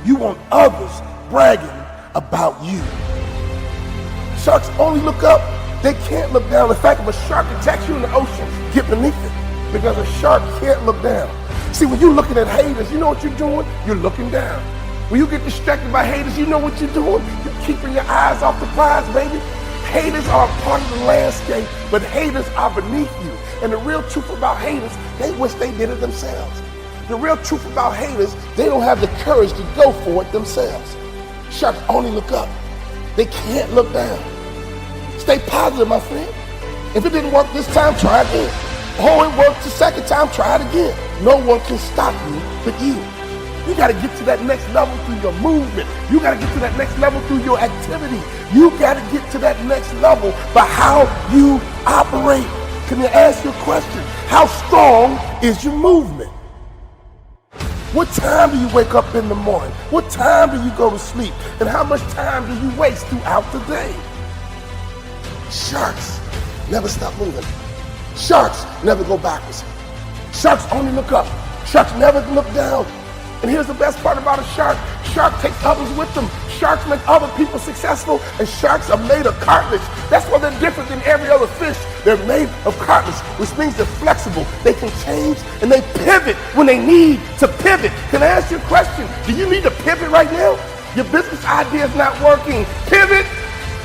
You want others bragging about you. Sharks only look up. They can't look down. In fact, if a shark attacks you in the ocean, get beneath it because a shark can't look down. See, when you're looking at haters, you know what you're doing? You're looking down. When you get distracted by haters, you know what you're doing? You're keeping your eyes off the prize, baby. Haters are a part of the landscape, but haters are beneath you. And the real truth about haters, they wish they did it themselves. The real truth about haters, they don't have the courage to go for it themselves. Sharks only look up. They can't look down. Stay positive, my friend. If it didn't work this time, try again. Oh, it worked the second time, try it again. No one can stop you but you. You got to get to that next level through your movement. You got to get to that next level through your activity. You got to get to that next level by how you operate. Can I ask you a question? How strong is your movement? What time do you wake up in the morning? What time do you go to sleep? And how much time do you waste throughout the day? Sharks never stop moving. Sharks never go backwards. Sharks only look up. Sharks never look down. And here's the best part about a shark. Shark takes others with them. Sharks make other people successful, and sharks are made of cartilage. That's why they're different than every other fish. They're made of cartilage, which means they're flexible. They can change, and they pivot when they need to pivot. Can I ask you a question? Do you need to pivot right now? Your business idea is not working. Pivot.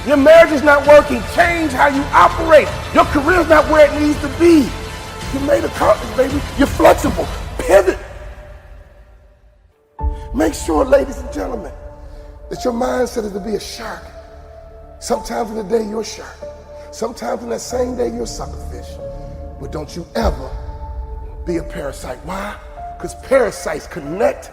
Your marriage is not working. Change how you operate. Your career is not where it needs to be. You're made of cartilage, baby. You're flexible. Pivot. Make sure, ladies and gentlemen, that your mindset is to be a shark. Sometimes in the day you're a shark. Sometimes in that same day you're a suckerfish. But don't you ever be a parasite. Why? Because parasites connect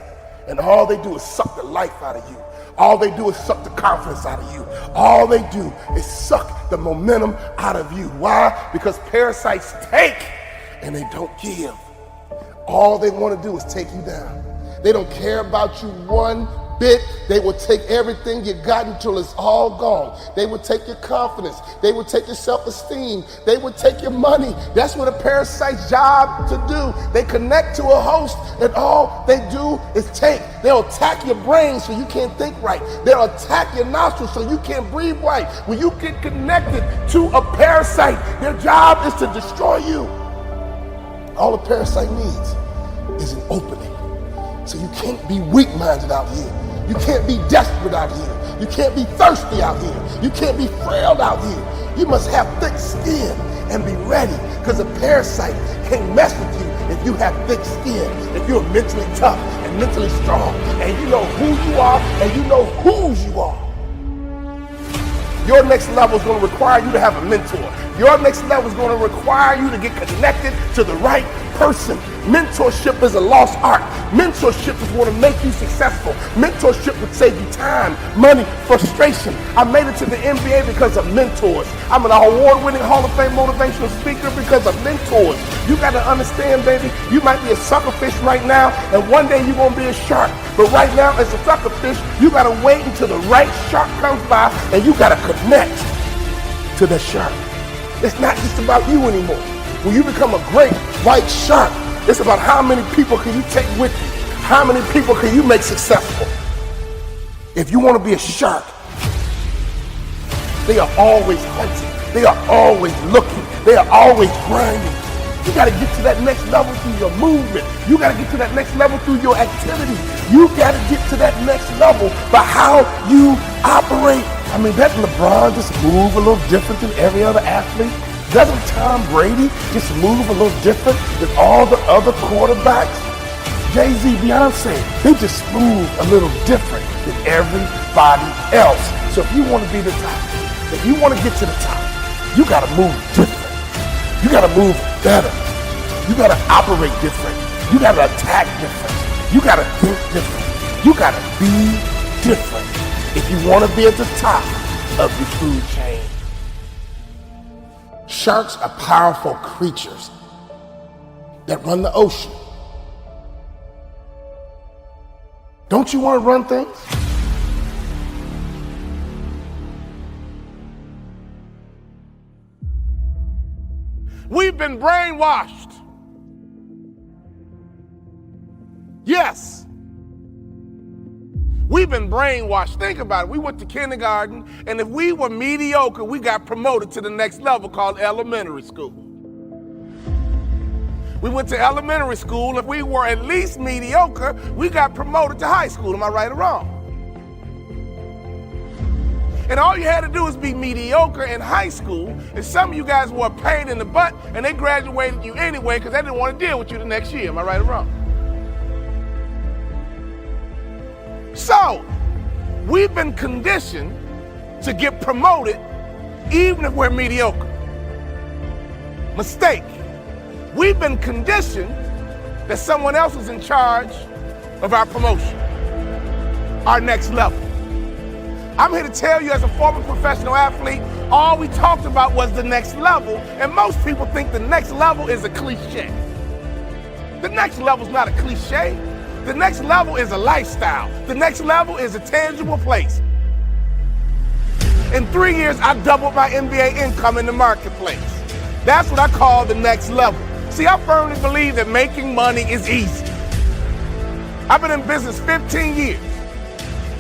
And all they do is suck the life out of you. All they do is suck the confidence out of you. All they do is suck the momentum out of you. Why? Because parasites take and they don't give. All they want to do is take you down. They don't care about you one bit. They will take everything you got until it's all gone. They will take your confidence. They will take your self-esteem. They will take your money. That's what a parasite's job to do. They connect to a host and all they do is take. They'll attack your brain so you can't think right. They'll attack your nostrils so you can't breathe right. When you get connected to a parasite, their job is to destroy you. All a parasite needs is an opening. So you can't be weak-minded out here. You can't be desperate out here. You can't be thirsty out here. You can't be frail out here. You must have thick skin and be ready, because a parasite can't mess with you if you have thick skin, if you're mentally tough and mentally strong, and you know who you are and you know whose you are. Your next level is going to require you to have a mentor. Your next level is going to require you to get connected to the right person. Mentorship is a lost art. Mentorship is going to make you successful. Mentorship would save you time, money, frustration. I made it to the NBA because of mentors. I'm an award-winning Hall of Fame motivational speaker because of mentors. You got to understand, baby, you might be a suckerfish right now, and one day you're going to be a shark. But right now, as a suckerfish, you got to wait until the right shark comes by, and you got to connect to the shark. It's not just about you anymore. When you become a great white shark, it's about how many people can you take with you? How many people can you make successful? If you want to be a shark, they are always hunting. They are always looking. They are always grinding. You got to get to that next level through your movement. You got to get to that next level through your activity. You got to get to that next level by how you operate. I mean, doesn't LeBron just move a little different than every other athlete? Doesn't Tom Brady just move a little different than all the other quarterbacks? Jay-Z, Beyonce, they just move a little different than everybody else. So if you want to be the top, if you want to get to the top, you got to move different. You got to move better. You got to operate different. You got to attack different. You got to think different. You got to be different if you want to be at the top of your food chain. Sharks are powerful creatures that run the ocean. Don't you want to run things? We've been brainwashed. Yes. We've been brainwashed. Think about it. We went to kindergarten, and if we were mediocre, we got promoted to the next level called elementary school. We went to elementary school. If we were at least mediocre, we got promoted to high school. Am I right or wrong? And all you had to do was be mediocre in high school, and some of you guys were a pain in the butt, and they graduated you anyway because they didn't want to deal with you the next year. Am I right or wrong? So, we've been conditioned to get promoted even if we're mediocre. Mistake. We've been conditioned that someone else is in charge of our promotion, our next level. I'm here to tell you, as a former professional athlete, all we talked about was the next level, and most people think the next level is a cliche. The next level is not a cliche. The next level is a lifestyle. The next level is a tangible place. In 3 years, I doubled my NBA income in the marketplace. That's what I call the next level. See, I firmly believe that making money is easy. I've been in business 15 years.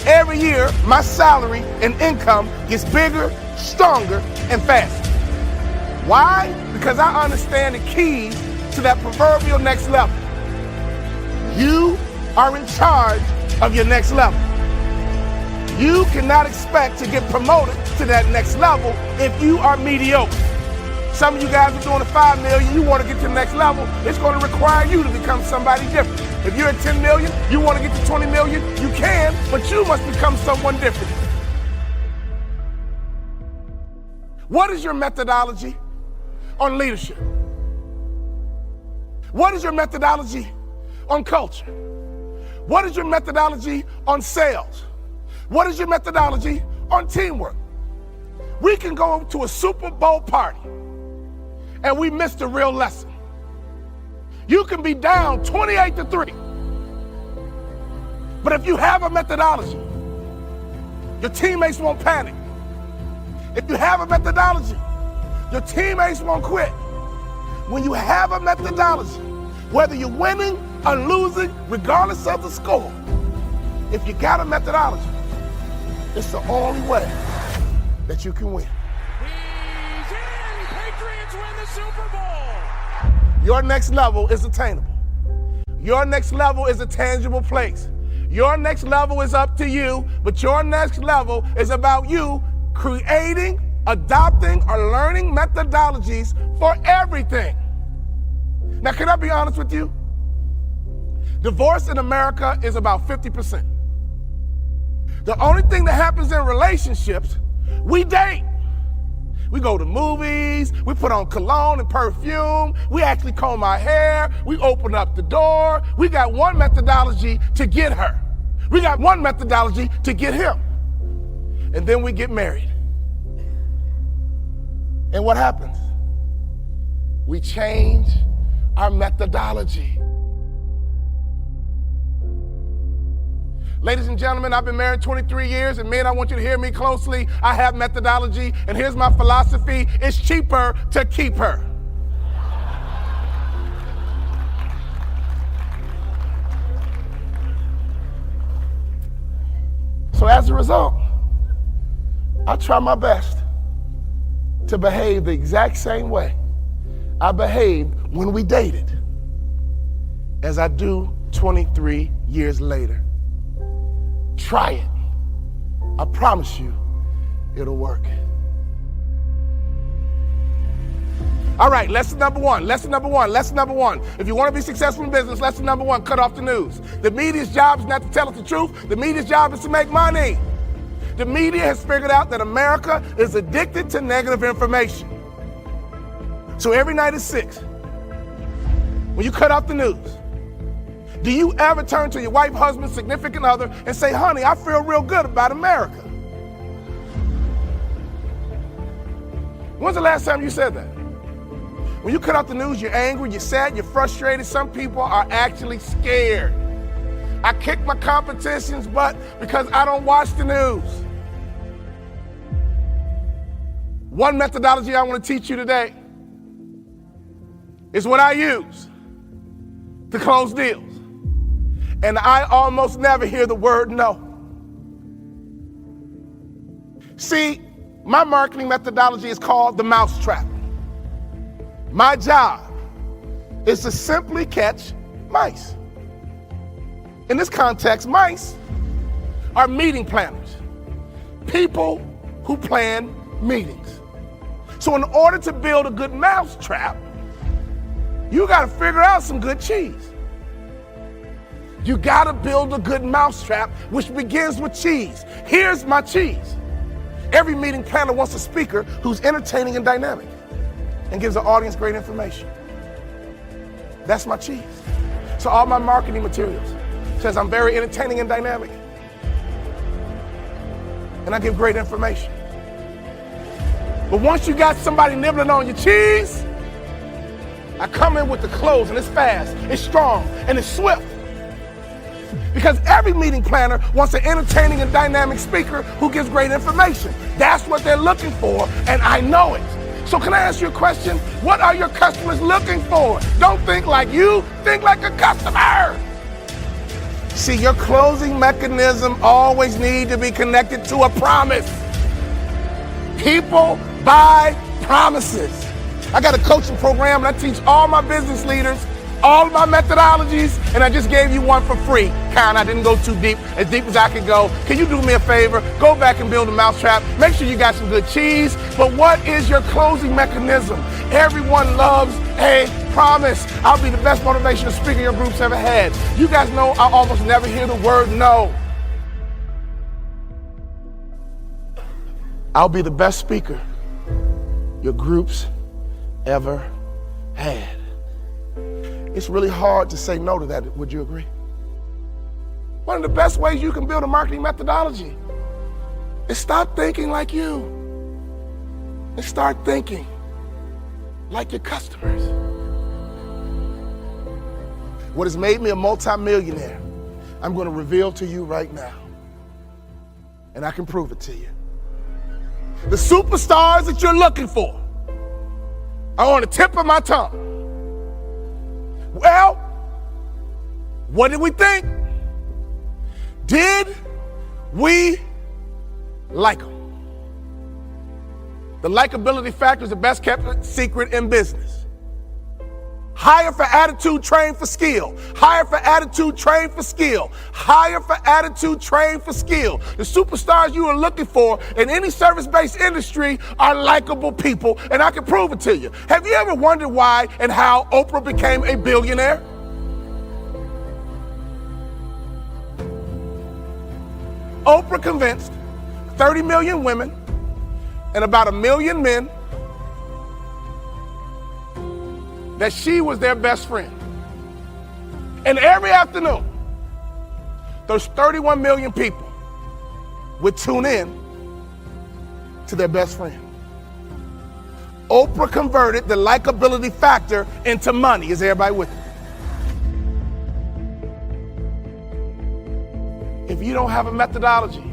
Every year, my salary and income gets bigger, stronger, and faster. Why? Because I understand the keys to that proverbial next level. You are in charge of your next level. You cannot expect to get promoted to that next level if you are mediocre. Some of you guys are doing a $5 million, you want to get to the next level, it's going to require you to become somebody different. If you're at $10 million, you want to get to $20 million, you can, but you must become someone different. What is your methodology on leadership? What is your methodology on culture? What is your methodology on sales? What is your methodology on teamwork? We can go to a Super Bowl party and we missed the real lesson. You can be down 28-3. But if you have a methodology, your teammates won't panic. If you have a methodology, your teammates won't quit. When you have a methodology, whether you're winning or losing, regardless of the score, if you got a methodology, it's the only way that you can win. He's in! Patriots win the Super Bowl! Your next level is attainable. Your next level is a tangible place. Your next level is up to you, but your next level is about you creating, adopting, or learning methodologies for everything. Now, can I be honest with you? Divorce in America is about 50%. The only thing that happens in relationships, we date. We go to movies, we put on cologne and perfume, we actually comb our hair, we open up the door. We got one methodology to get her. We got one methodology to get him. And then we get married. And what happens? We change our methodology. Ladies and gentlemen, I've been married 23 years, and men, I want you to hear me closely. I have methodology, and here's my philosophy. It's cheaper to keep her. So as a result, I try my best to behave the exact same way I behaved when we dated as I do 23 years later. Try it. I promise you, it'll work. All right, lesson number one. If you want to be successful in business, lesson number one, cut off the news. The media's job is not to tell us the truth. The media's job is to make money. The media has figured out that America is addicted to negative information. So every night at 6, when you cut off the news, do you ever turn to your wife, husband, significant other and say, honey, I feel real good about America? When's the last time you said that? When you cut off the news, you're angry, you're sad, you're frustrated. Some people are actually scared. I kick my competition's butt because I don't watch the news. One methodology I want to teach you today is what I use to close deals. And I almost never hear the word no. See, my marketing methodology is called the mousetrap. My job is to simply catch mice. In this context, mice are meeting planners, people who plan meetings. So in order to build a good mousetrap, you got to figure out some good cheese. You got to build a good mousetrap, which begins with cheese. Here's my cheese. Every meeting planner wants a speaker who's entertaining and dynamic and gives the audience great information. That's my cheese. So all my marketing materials says I'm very entertaining and dynamic, and I give great information. But once you got somebody nibbling on your cheese, I come in with the close, and it's fast, it's strong, and it's swift. Because every meeting planner wants an entertaining and dynamic speaker who gives great information. That's what they're looking for, and I know it. So can I ask you a question? What are your customers looking for? Don't think like you, think like a customer. See, your closing mechanism always need to be connected to a promise. People buy promises. I got a coaching program, and I teach all my business leaders all of my methodologies, and I just gave you one for free. Karen, I didn't go too deep as I could go. Can you do me a favor? Go back and build a mousetrap. Make sure you got some good cheese. But what is your closing mechanism? Everyone loves a promise. I'll be the best motivational speaker your group's ever had. You guys know I almost never hear the word no. I'll be the best speaker your group's ever had. It's really hard to say no to that, would you agree? One of the best ways you can build a marketing methodology is stop thinking like you and start thinking like your customers. What has made me a multimillionaire, I'm going to reveal to you right now. And I can prove it to you. The superstars that you're looking for are on the tip of my tongue. Well, what did we think? Did we like them? The likability factor is the best kept secret in business. Hire for attitude, train for skill. Hire for attitude, train for skill. Hire for attitude, train for skill. The superstars you are looking for in any service-based industry are likable people, and I can prove it to you. Have you ever wondered why and how Oprah became a billionaire? Oprah convinced 30 million women and about 1 million men that she was their best friend. And every afternoon, those 31 million people would tune in to their best friend. Oprah converted the likability factor into money. Is everybody with me? If you don't have a methodology,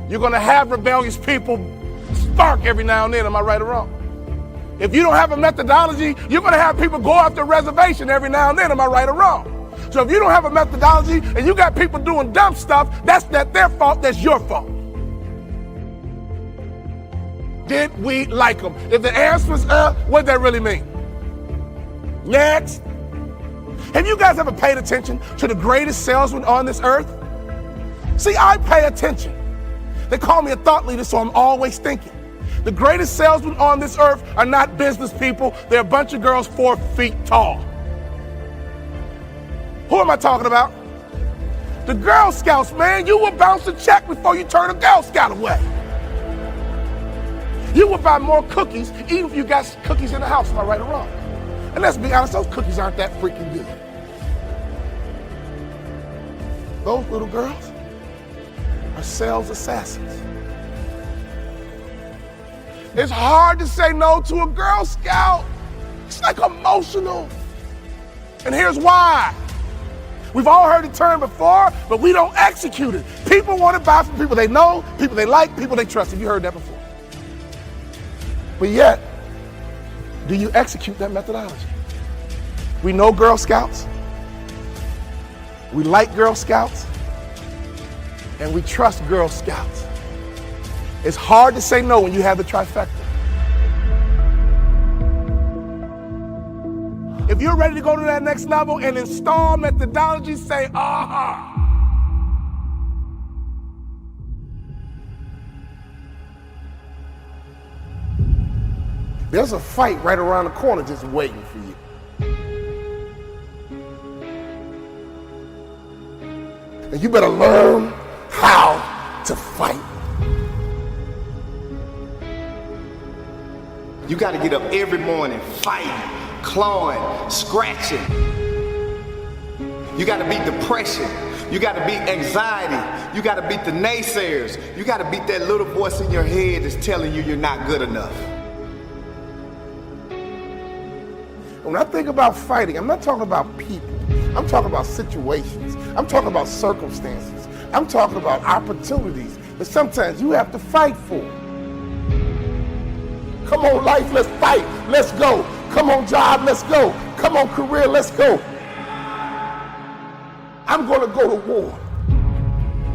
you're going to have rebellious people spark every now and then. Am I right or wrong? If you don't have a methodology, you're going to have people go off the reservation every now and then. Am I right or wrong? So if you don't have a methodology and you got people doing dumb stuff, that's not their fault, that's your fault. Did we like them? If the answer is what does that really mean? Next. Have you guys ever paid attention to the greatest salesman on this earth? See, I pay attention. They call me a thought leader, so I'm always thinking. The greatest salesmen on this earth are not business people. They're a bunch of girls 4 feet tall. Who am I talking about? The Girl Scouts, man. You will bounce a check before you turn a Girl Scout away. You will buy more cookies even if you got cookies in the house. Am I right or wrong? And let's be honest, those cookies aren't that freaking good. Those little girls are sales assassins. It's hard to say no to a Girl Scout. It's like emotional. And here's why. We've all heard the term before, but we don't execute it. People want to buy from people they know, people they like, people they trust. Have you heard that before? But yet, do you execute that methodology? We know Girl Scouts. We like Girl Scouts. And we trust Girl Scouts. It's hard to say no when you have the trifecta. If you're ready to go to that next level and install methodology, say, aha. There's a fight right around the corner just waiting for you. And you better learn how to fight. You got to get up every morning fighting, clawing, scratching. You got to beat depression. You got to beat anxiety. You got to beat the naysayers. You got to beat that little voice in your head that's telling you you're not good enough. When I think about fighting, I'm not talking about people. I'm talking about situations. I'm talking about circumstances. I'm talking about opportunities that sometimes you have to fight for. Come on, life, let's fight. Let's go. Come on, job, let's go. Come on, career, let's go. I'm going to go to war.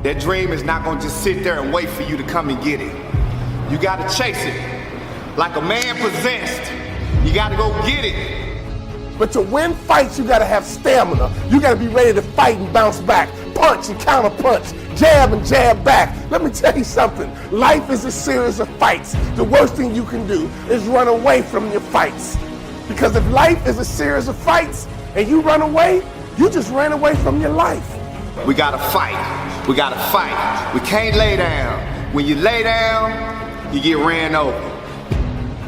That dream is not going to just sit there and wait for you to come and get it. You got to chase it. Like a man possessed, you got to go get it. But to win fights, you got to have stamina. You got to be ready to fight and bounce back. Punch and counter punch. Jab and jab back. Let me tell you something. Life is a series of fights. The worst thing you can do is run away from your fights. Because if life is a series of fights and you run away, you just ran away from your life. We got to fight. We got to fight. We can't lay down. When you lay down, you get ran over.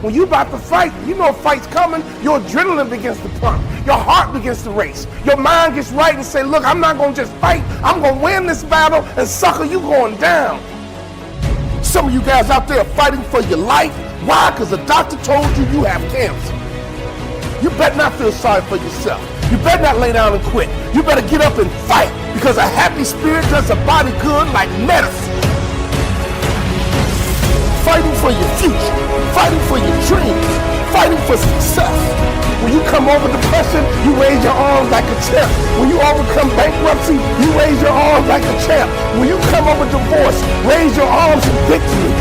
When you about to fight, you know a fight's coming, your adrenaline begins to pump. your heart begins to race. Your mind gets right and say, look, I'm not going to just fight. I'm going to win this battle, and sucker, you going down. Some of you guys out there are fighting for your life. Why? Because the doctor told you have cancer. You better not feel sorry for yourself. You better not lay down and quit. You better get up and fight, because a happy spirit does a body good like medicine. Fighting for your future, fighting for your dreams, fighting for success. When you come over depression, you raise your arms like a champ. When you overcome bankruptcy, you raise your arms like a champ. When you come over divorce, raise your arms in victory.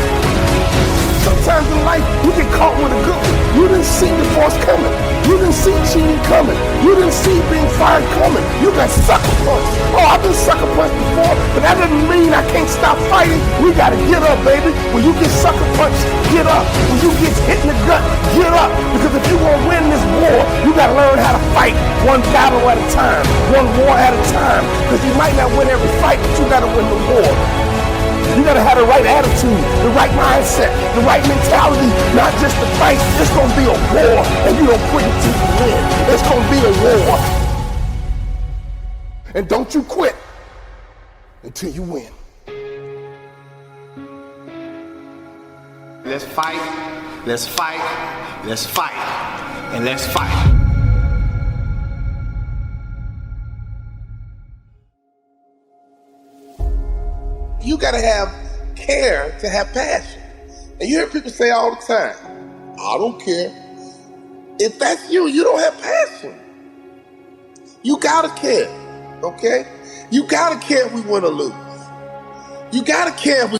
Sometimes in life, you get caught with a good one. You didn't see divorce coming. You didn't see cheating coming. You didn't see being fired coming. You got sucker punched. Oh, I've been sucker punched before, but that doesn't mean I can't stop fighting. We got to get up, baby. When you get sucker punched, get up. When you get hit in the gut, get up. Because if you're going to win this war, you got to learn how to fight one battle at a time, one war at a time. Because you might not win every fight, but you got to win the war. You gotta have the right attitude, the right mindset, the right mentality, not just to fight. It's gonna be a war, and you don't quit until you win. It's gonna be a war. And don't you quit until you win. Let's fight, let's fight, let's fight, and let's fight. You gotta have care to have passion. And you hear people say all the time, I don't care. If that's you, you don't have passion. You gotta care, okay? You gotta care if we win or lose. You gotta care if we...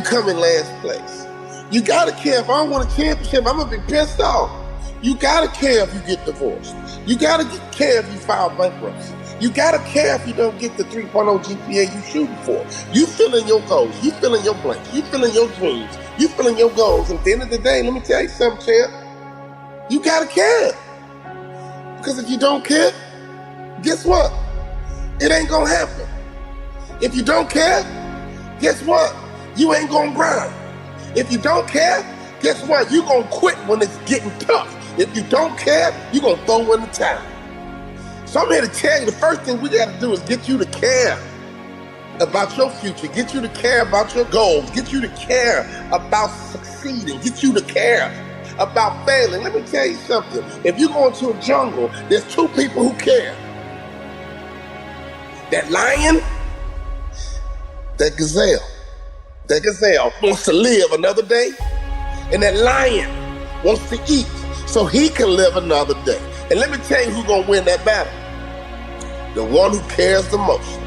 come in last place. You gotta care. If I don't want a championship, I'm gonna be pissed off. You gotta care if you get divorced. You gotta care if you file bankruptcy. You gotta care if you don't get the 3.0 GPA you shooting for. You fill in your goals. You fill in your blanks. You fill in your dreams. You fill in your goals. And at the end of the day, let me tell you something, champ. You gotta care. Because if you don't care, guess what? It ain't gonna happen. If you don't care, guess what? You ain't gonna grind. If you don't care, guess what? You gonna quit when it's getting tough. If you don't care, you gonna throw in the towel. So I'm here to tell you, the first thing we gotta do is get you to care about your future, get you to care about your goals, get you to care about succeeding, get you to care about failing. Let me tell you something. If you go into a jungle, there's two people who care. That lion, that gazelle. That gazelle wants to live another day, and that lion wants to eat so he can live another day. And let me tell you who's gonna win that battle. The one who cares the most.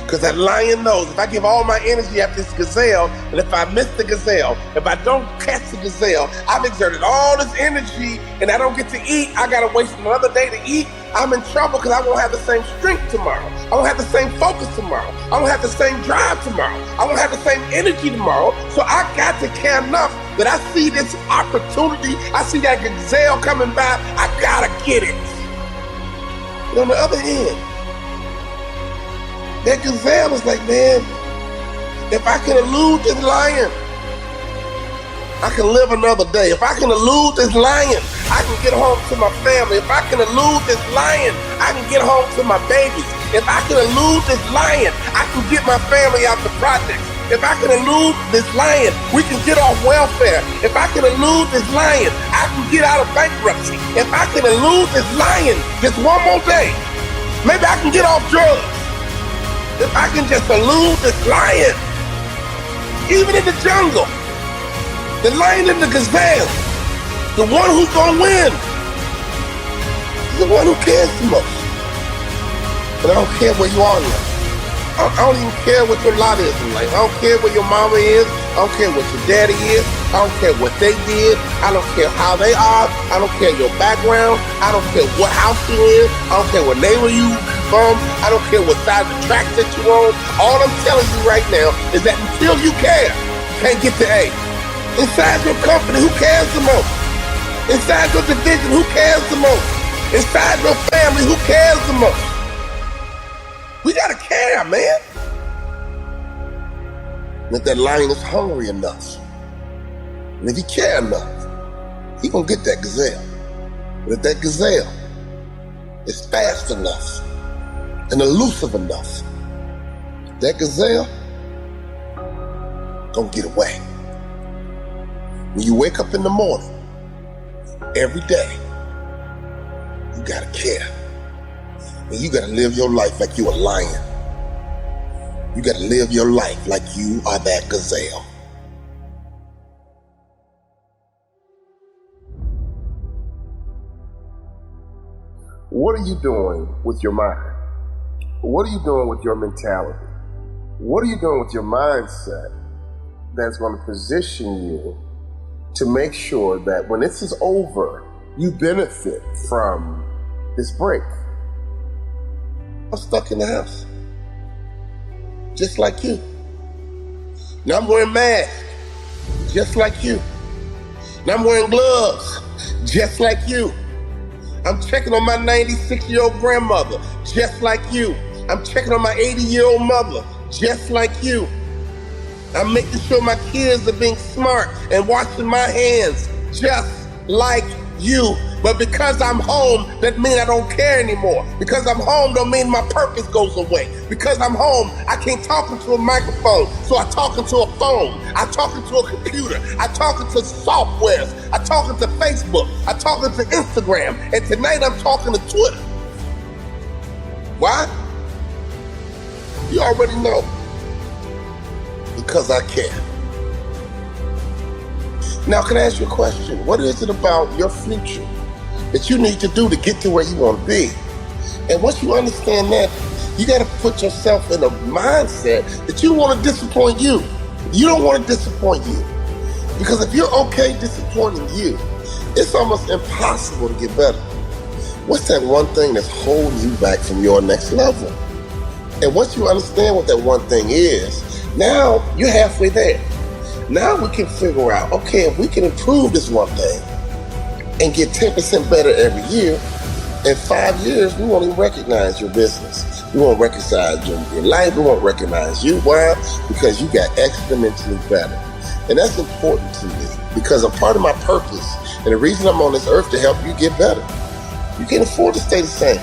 Because that lion knows if I give all my energy after this gazelle, and if I miss the gazelle, if I don't catch the gazelle, I've exerted all this energy and I don't get to eat, I gotta waste another day to eat, I'm in trouble because I won't have the same strength tomorrow. I won't have the same focus tomorrow. I won't have the same drive tomorrow. I won't have the same energy tomorrow. So I got to care enough that I see this opportunity, I see that gazelle coming by, I gotta get it. And on the other hand, that gazelle is like, man, if I can elude this lion, I can live another day. If I can elude this lion, I can get home to my family. If I can elude this lion, I can get home to my babies. If I can elude this lion, I can get my family out the projects. If I can elude this lion, we can get off welfare. If I can elude this lion, I can get out of bankruptcy. If I can elude this lion just one more day, maybe I can get off drugs. If I can just elude this lion, even in the jungle, the lion and the gazelle, the one who's gonna win is the one who cares the most. And I don't care where you are in life. I don't even care what your lot is in life. I don't care where your mama is. I don't care what your daddy is. I don't care what they did. I don't care how they are. I don't care your background. I don't care what house you're in. I don't care what neighbor you from. I don't care what side of the track that you're on. All I'm telling you right now is that until you care, you can't get to A. Inside your company, who cares the most? Inside your division, who cares the most? Inside your family, who cares the most? We gotta care, man. And if that lion is hungry enough, and if he care enough, he gonna get that gazelle. But if that gazelle is fast enough and elusive enough, that gazelle gonna get away. When you wake up in the morning, every day, you gotta care. And you gotta live your life like you a lion. You gotta live your life like you are that gazelle. What are you doing with your mind? What are you doing with your mentality? What are you doing with your mindset that's going to position you to make sure that when this is over, you benefit from this break? I'm stuck in the house, just like you. Now I'm wearing masks, just like you. Now I'm wearing gloves, just like you. I'm checking on my 96-year-old grandmother, just like you. I'm checking on my 80-year-old mother, just like you. I'm making sure my kids are being smart and washing my hands, just like you. But because I'm home, that means I don't care anymore. Because I'm home don't mean my purpose goes away. Because I'm home, I can't talk into a microphone, so I talk into a phone. I talk into a computer. I talk into softwares. I talk into Facebook. I talk into Instagram. And tonight I'm talking to Twitter. Why? You already know. Because I care. Now, can I ask you a question? What is it about your future that you need to do to get to where you want to be? And once you understand that, you got to put yourself in a mindset that you don't want to disappoint you. You don't want to disappoint you. Because if you're okay disappointing you, it's almost impossible to get better. What's that one thing that's holding you back from your next level? And once you understand what that one thing is, now you're halfway there. Now we can figure out, okay, if we can improve this one thing and get 10% better every year, in 5 years, we won't even recognize your business. We won't recognize your life. We won't recognize you. Why? Because you got exponentially better. And that's important to me because I'm part of my purpose. And the reason I'm on this earth to help you get better. You can't afford to stay the same.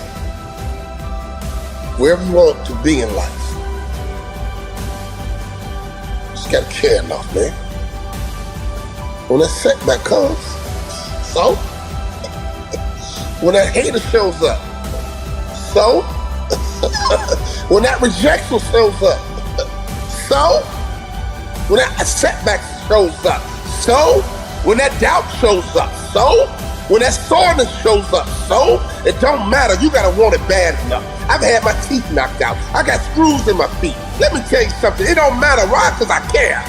Wherever you want to be in life. You gotta care enough, man. When that setback comes, so when that hater shows up, so when that rejection shows up, so when that setback shows up, so when that doubt shows up, so when that soreness shows up, so it don't matter. You gotta want it bad enough. I've had my teeth knocked out. I got screws in my feet. Let me tell you something. It don't matter. Why? Because I care.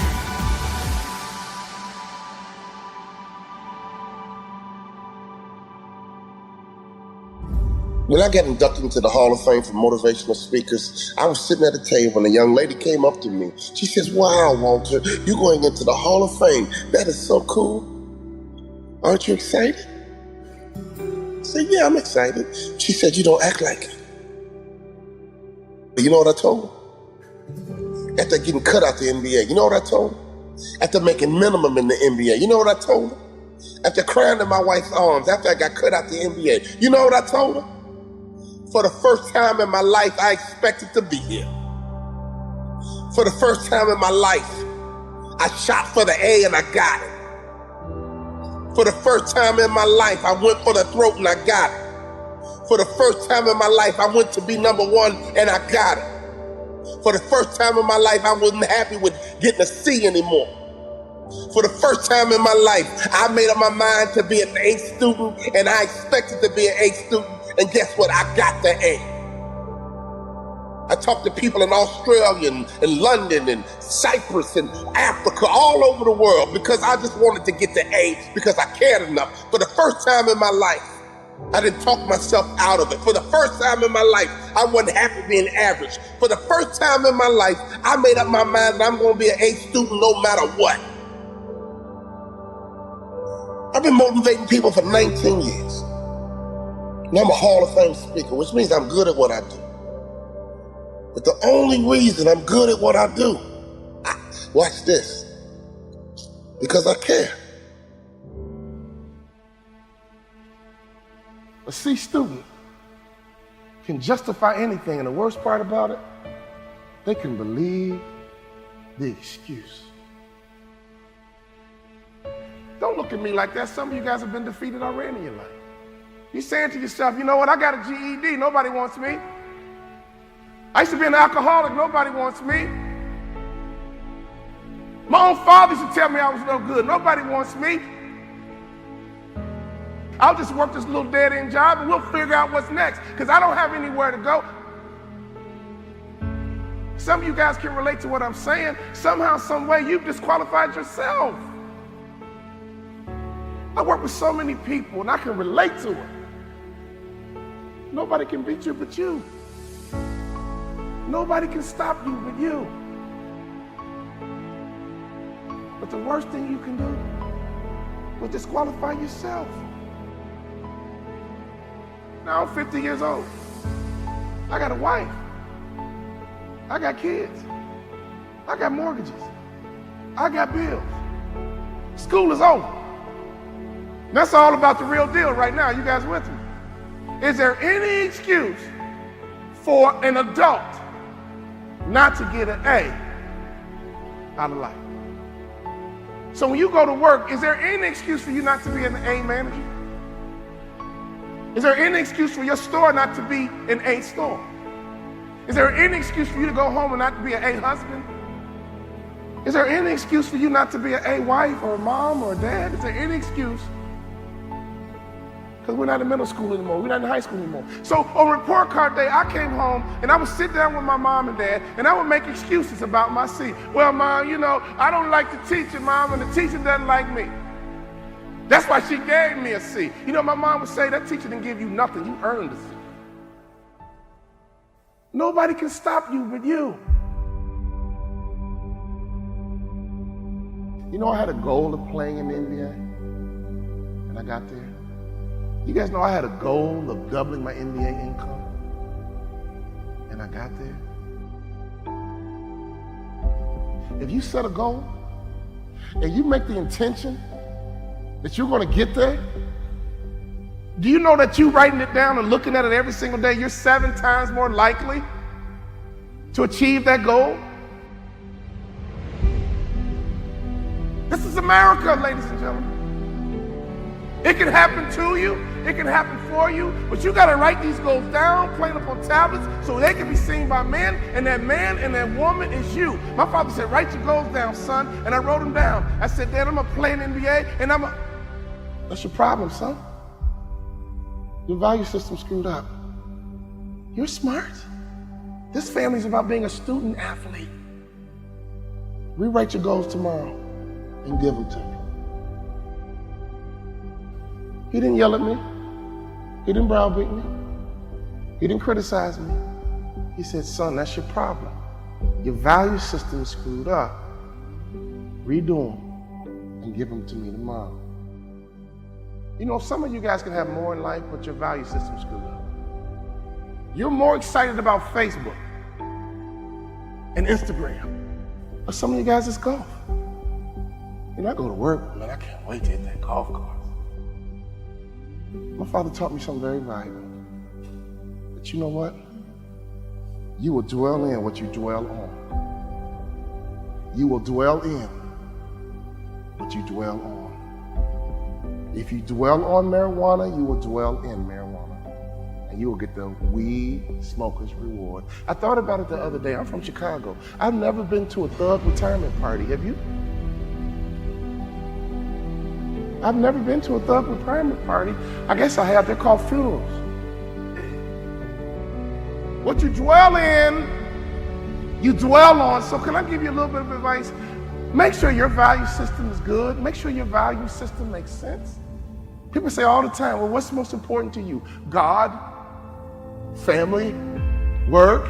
When I got inducted into the Hall of Fame for motivational speakers, I was sitting at a table and a young lady came up to me. She says, "Wow, Walter, you're going into the Hall of Fame. That is so cool. Aren't you excited?" I said, "Yeah, I'm excited." She said, "You don't act like it." You know what I told her? After getting cut out the NBA, you know what I told her? After making minimum in the NBA, you know what I told her? After crying in my wife's arms, after I got cut out the NBA, you know what I told her? For the first time in my life, I expected to be here. For the first time in my life, I shot for the A and I got it. For the first time in my life, I went for the throat and I got it. For the first time in my life, I went to be number one and I got it. For the first time in my life, I wasn't happy with getting a C anymore. For the first time in my life, I made up my mind to be an A student, and I expected to be an A student, and guess what? I got the A. I talked to people in Australia and London and Cyprus and Africa, all over the world, because I just wanted to get the A because I cared enough. For the first time in my life, I didn't talk myself out of it. For the first time in my life, I wasn't happy being average. For the first time in my life, I made up my mind that I'm going to be an A student no matter what. I've been motivating people for 19 years. And I'm a Hall of Fame speaker, which means I'm good at what I do. But the only reason I'm good at what I do, watch this, because I care. A C student can justify anything, and the worst part about it, they can believe the excuse. Don't look at me like that. Some of you guys have been defeated already in your life. You're saying to yourself, you know what, I got a GED, nobody wants me. I used to be an alcoholic, nobody wants me. My own father used to tell me I was no good, nobody wants me. I'll just work this little dead-end job and we'll figure out what's next, because I don't have anywhere to go. Some of you guys can relate to what I'm saying. Somehow, some way, you've disqualified yourself. I work with so many people and I can relate to it. Nobody can beat you but you. Nobody can stop you but you. But the worst thing you can do is disqualify yourself. Now I'm 50 years old. I got a wife. I got kids. I got mortgages. I got bills. School is over. That's all about the real deal right now. You guys with me? Is there any excuse for an adult not to get an A out of life? So when you go to work, is there any excuse for you not to be an A manager? Is there any excuse for your store not to be an A store? Is there any excuse for you to go home and not to be an A husband? Is there any excuse for you not to be an A wife or a mom or a dad? Is there any excuse? Because we're not in middle school anymore. We're not in high school anymore. So on report card day, I came home and I would sit down with my mom and dad and I would make excuses about my C. Well, Mom, you know, I don't like the teacher, Mom, and the teacher doesn't like me. That's why she gave me a C. You know, my mom would say, that teacher didn't give you nothing. You earned a C. Nobody can stop you but you. You know, I had a goal of playing in the NBA, and I got there. You guys know I had a goal of doubling my NBA income, and I got there. If you set a goal, and you make the intention that you're going to get there, do you know that you writing it down and looking at it every single day, you're 7 times more likely to achieve that goal? This is America, ladies and gentlemen. It can happen to you, it can happen for you, but you gotta write these goals down, plain up on tablets, so they can be seen by men, and that man and that woman is you. My father said, write your goals down, son, and I wrote them down. I said, Dad, I'm gonna play in NBA, and That's your problem, son. Your value system's screwed up. You're smart. This family's about being a student athlete. Rewrite your goals tomorrow and give them to me. He didn't yell at me. He didn't browbeat me. He didn't criticize me. He said, son, that's your problem. Your value system is screwed up. Redo them and give them to me tomorrow. You know, some of you guys can have more in life, but your value system is screwed up. You're more excited about Facebook and Instagram. But some of you guys, it's golf. You know, I go to work, man, I can't wait to hit that golf course. My father taught me something very valuable. But you know what? You will dwell in what you dwell on. You will dwell in what you dwell on. If you dwell on marijuana, you will dwell in marijuana. And you will get the weed smoker's reward. I thought about it the other day. I'm from Chicago. I've never been to a thug retirement party. Have you? I've never been to a thug retirement party. I guess I have. They're called funerals. What you dwell in, you dwell on. So can I give you a little bit of advice? Make sure your value system is good. Make sure your value system makes sense. People say all the time, well, what's most important to you? God, family, work.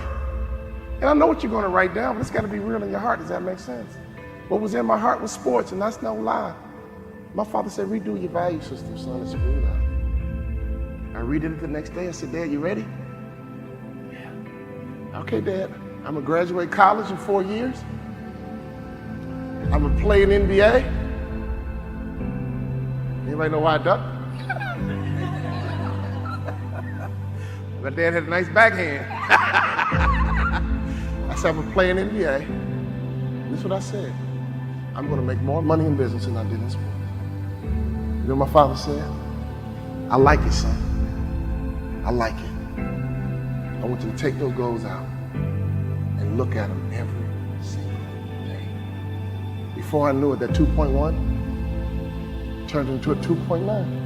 And I know what you're going to write down, but it's got to be real in your heart. Does that make sense? What was in my heart was sports, and that's no lie. My father said, redo your value system, son. It's screwed up. I redid it the next day. I said, Dad, you ready? Yeah. Okay, Dad. I'm going to graduate college in 4 years. I'm going to play in NBA. Anybody know why I ducked? My dad had a nice backhand. I said, I'm going to play in NBA. This is what I said. I'm going to make more money in business than I did in sports. You know what my father said? I like it, son. I like it. I want you to take those goals out and look at them every single day. Before I knew it, that 2.1 turned into a 2.9.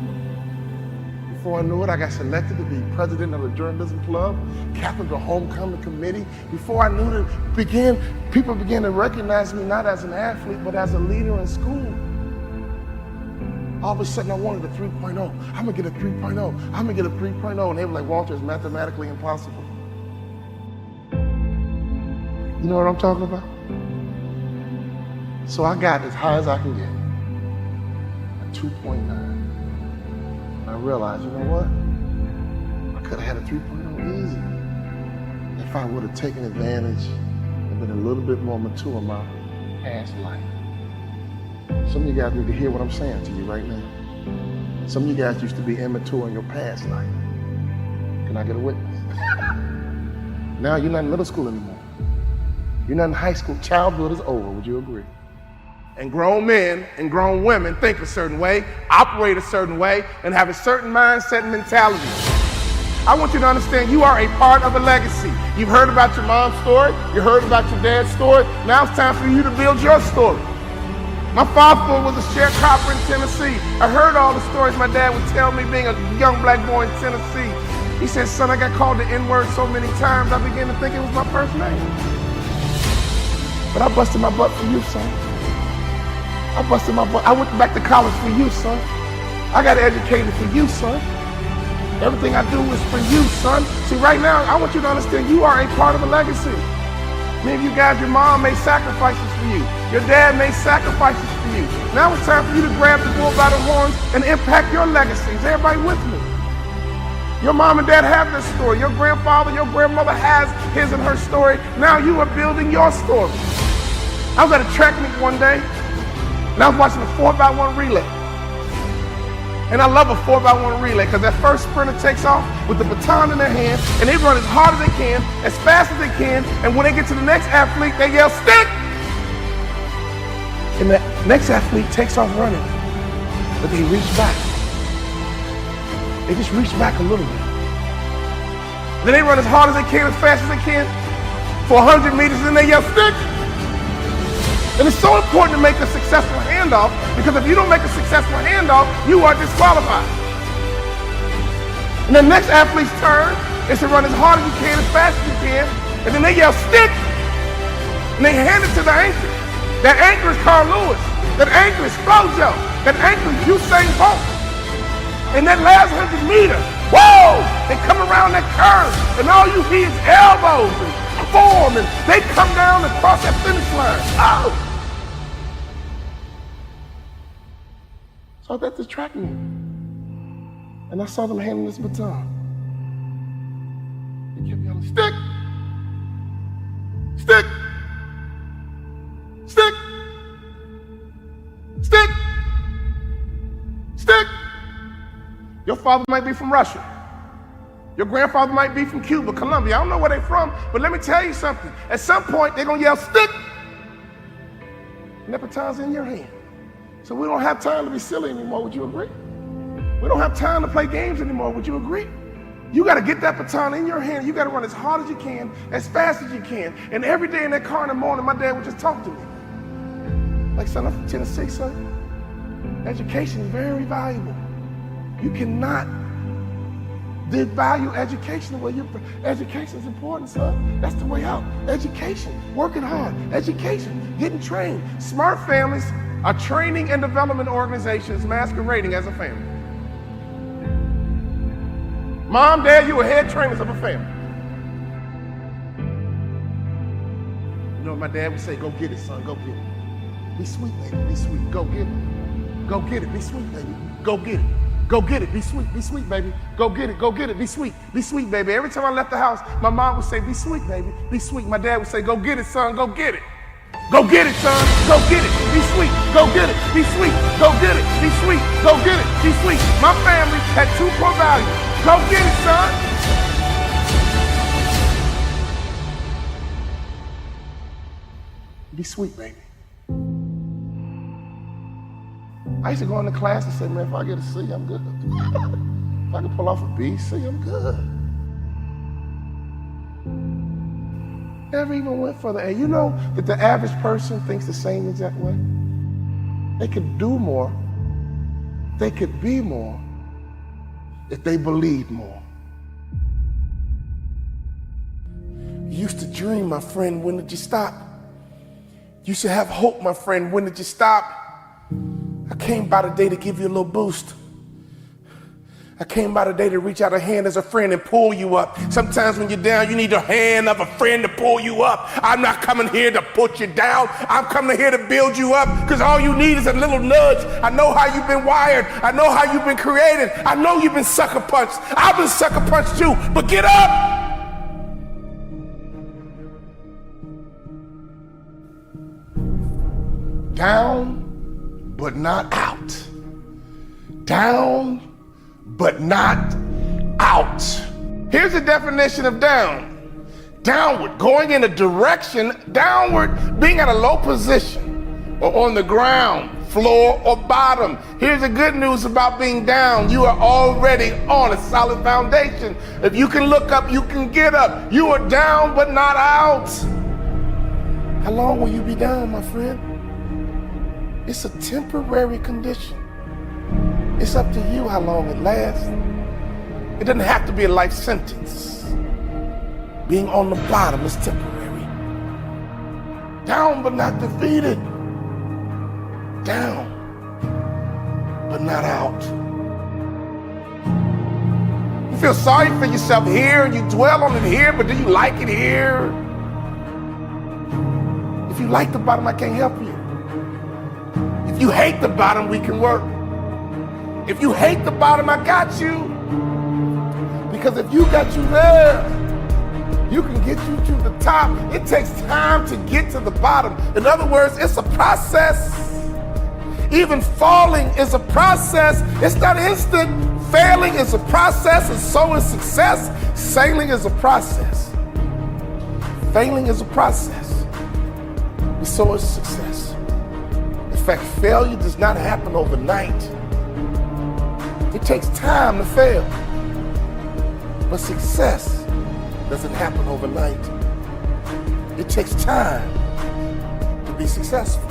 Before I knew it, I got selected to be president of the journalism club, captain of the homecoming committee. Before I knew it, people began to recognize me not as an athlete, but as a leader in school. All of a sudden, I wanted a 3.0. I'm gonna get a 3.0. I'm gonna get a 3.0. And they were like, Walter, it's mathematically impossible. You know what I'm talking about? So I got as high as I can get, a 2.9. And I realized, you know what? I could have had a 3.0 easy if I would have taken advantage and been a little bit more mature in my past life. Some of you guys need to hear what I'm saying to you right now. Some of you guys used to be immature in your past life. Can I get a witness? Now you're not in middle school anymore. You're not in high school. Childhood is over. Would you agree? And grown men and grown women think a certain way, operate a certain way, and have a certain mindset and mentality. I want you to understand you are a part of a legacy. You've heard about your mom's story. You heard about your dad's story. Now it's time for you to build your story. My father was a sharecropper in Tennessee. I heard all the stories my dad would tell me being a young black boy in Tennessee. He said, son, I got called the N-word so many times, I began to think it was my first name. But I busted my butt for you, son. I busted my butt. I went back to college for you, son. I got educated for you, son. Everything I do is for you, son. See, right now, I want you to understand you are a part of a legacy. Many of you guys, your mom made sacrifices for you. Your dad made sacrifices for you. Now it's time for you to grab the bull by the horns and impact your legacies. Everybody with me? Your mom and dad have this story. Your grandfather, your grandmother has his and her story. Now you are building your story. I was at a track meet one day, and I was watching a 4x1 relay. And I love a 4x1 relay because that first sprinter takes off with the baton in their hand and they run as hard as they can, as fast as they can, and when they get to the next athlete, they yell, stick! And the next athlete takes off running, but they reach back. They just reach back a little bit. Then they run as hard as they can, as fast as they can, for 100 meters, and then they yell, stick! And it's so important to make a successful handoff because if you don't make a successful handoff, you are disqualified. And the next athlete's turn is to run as hard as you can, as fast as you can, and then they yell stick, and they hand it to the anchor. That anchor is Carl Lewis. That anchor is Flojo. That anchor is Usain Bolt. And that last 100 meters, whoa, they come around that curve, and all you hear is elbows and form, and they come down and cross that finish line. Oh! So I was at this track meet, and I saw them handing this baton. They kept yelling, stick! Stick! Stick! Stick! Stick! Your father might be from Russia. Your grandfather might be from Cuba, Colombia. I don't know where they're from, but let me tell you something. At some point, they're going to yell, stick! And that baton's in your hand. So we don't have time to be silly anymore, would you agree? We don't have time to play games anymore, would you agree? You gotta get that baton in your hand. You gotta run as hard as you can, as fast as you can. And every day in that car in the morning, my dad would just talk to me. Like, son, I'm from Tennessee, son. Education is very valuable. You cannot devalue education the way education is important, son. That's the way out. Education, working hard, education, getting trained. Smart families are training and development organizations masquerading as a family. Mom, dad, you were head trainers of a family. You know what my dad would say? Go get it, son, go get it. Be sweet, baby, be sweet, go get it. Go get it, be sweet, baby, go get it. Go get it, be sweet, baby. Go get it, be sweet, baby. Every time I left the house, my mom would say, be sweet, baby, be sweet. My dad would say, go get it, son, go get it. Go get it, son, go get it, be sweet, go get it, be sweet, go get it, be sweet, go get it, be sweet. My family had two core values. Go get it, son. Be sweet, baby. I used to go into class and say, man, if I get a C, I'm good. If I can pull off a B, C, I'm good. Never even went for the A. You know that the average person thinks the same exact way? They could do more, they could be more, if they believed more. You used to dream, my friend, when did you stop? You used to have hope, my friend, when did you stop? I came by today to give you a little boost. I came by today to reach out a hand as a friend and pull you up. Sometimes when you're down, you need a hand of a friend to pull you up. I'm not coming here to put you down. I'm coming here to build you up, because all you need is a little nudge. I know how you've been wired. I know how you've been created. I know you've been sucker punched. I've been sucker punched too, but get up. Down, but not out. Down, but not out. Here's the definition of down. Downward, going in a direction, downward, being at a low position or on the ground, floor or bottom. Here's the good news about being down. You are already on a solid foundation. If you can look up, you can get up. You are down, but not out. How long will you be down, my friend? It's a temporary condition. It's up to you how long it lasts. It doesn't have to be a life sentence. Being on the bottom is temporary. Down but not defeated. Down but not out. You feel sorry for yourself here and you dwell on it here, but do you like it here? If you like the bottom, I can't help you. If you hate the bottom, we can work. If you hate the bottom, I got you. Because if you got you there, you can get you to the top. It takes time to get to the bottom. In other words, it's a process. Even falling is a process. It's not instant. Failing is a process, and so is success. Sailing is a process. Failing is a process, and so is success. In fact, failure does not happen overnight. It takes time to fail. But success doesn't happen overnight. It takes time to be successful.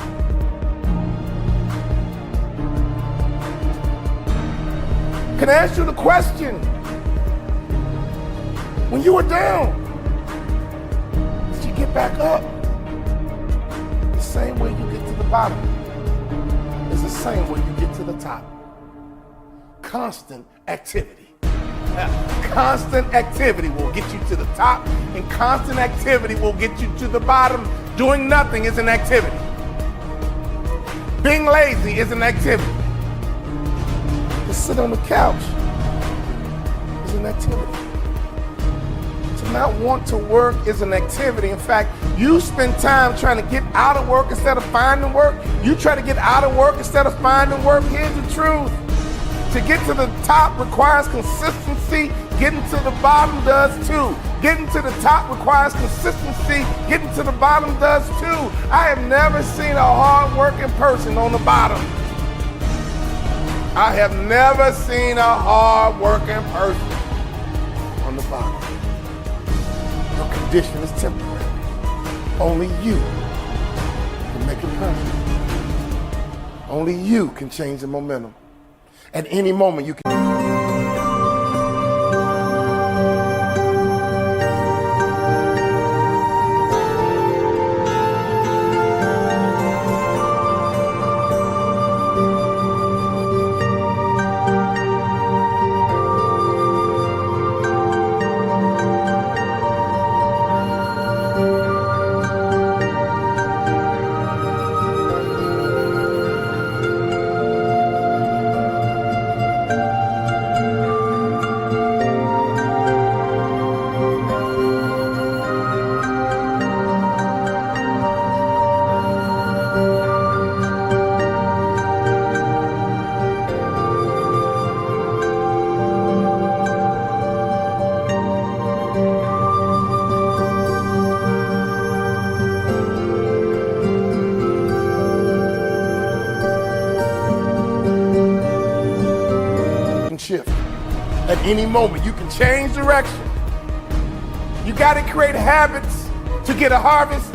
Can I ask you the question? When you were down, did you get back up? The same way you get to the bottom is the same way you get to the top. Constant activity. Constant activity will get you to the top, and constant activity will get you to the bottom. Doing nothing is an activity. Being lazy is an activity. To sit on the couch is an activity. To not want to work is an activity. In fact, you spend time trying to get out of work instead of finding work. You try to get out of work instead of finding work. Here's the truth. To get to the top requires consistency. Getting to the bottom does too. Getting to the top requires consistency. Getting to the bottom does too. I have never seen a hard-working person on the bottom. I have never seen a hard-working person on the bottom. Your condition is temporary. Only you can make it permanent. Only you can change the momentum. At any moment you can. Shift. At any moment, you can change direction. You got to create habits to get a harvest.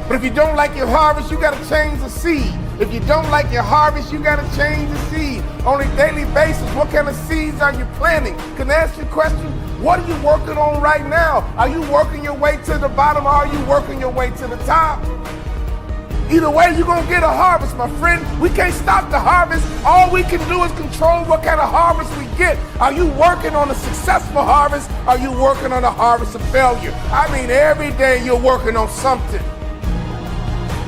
But if you don't like your harvest, you got to change the seed. If you don't like your harvest, you got to change the seed. On a daily basis, what kind of seeds are you planting? Can I ask you a question? What are you working on right now? Are you working your way to the bottom or are you working your way to the top? Either way, you're going to get a harvest, my friend. We can't stop the harvest. All we can do is control what kind of harvest we get. Are you working on a successful harvest? Are you working on a harvest of failure? I mean, every day you're working on something.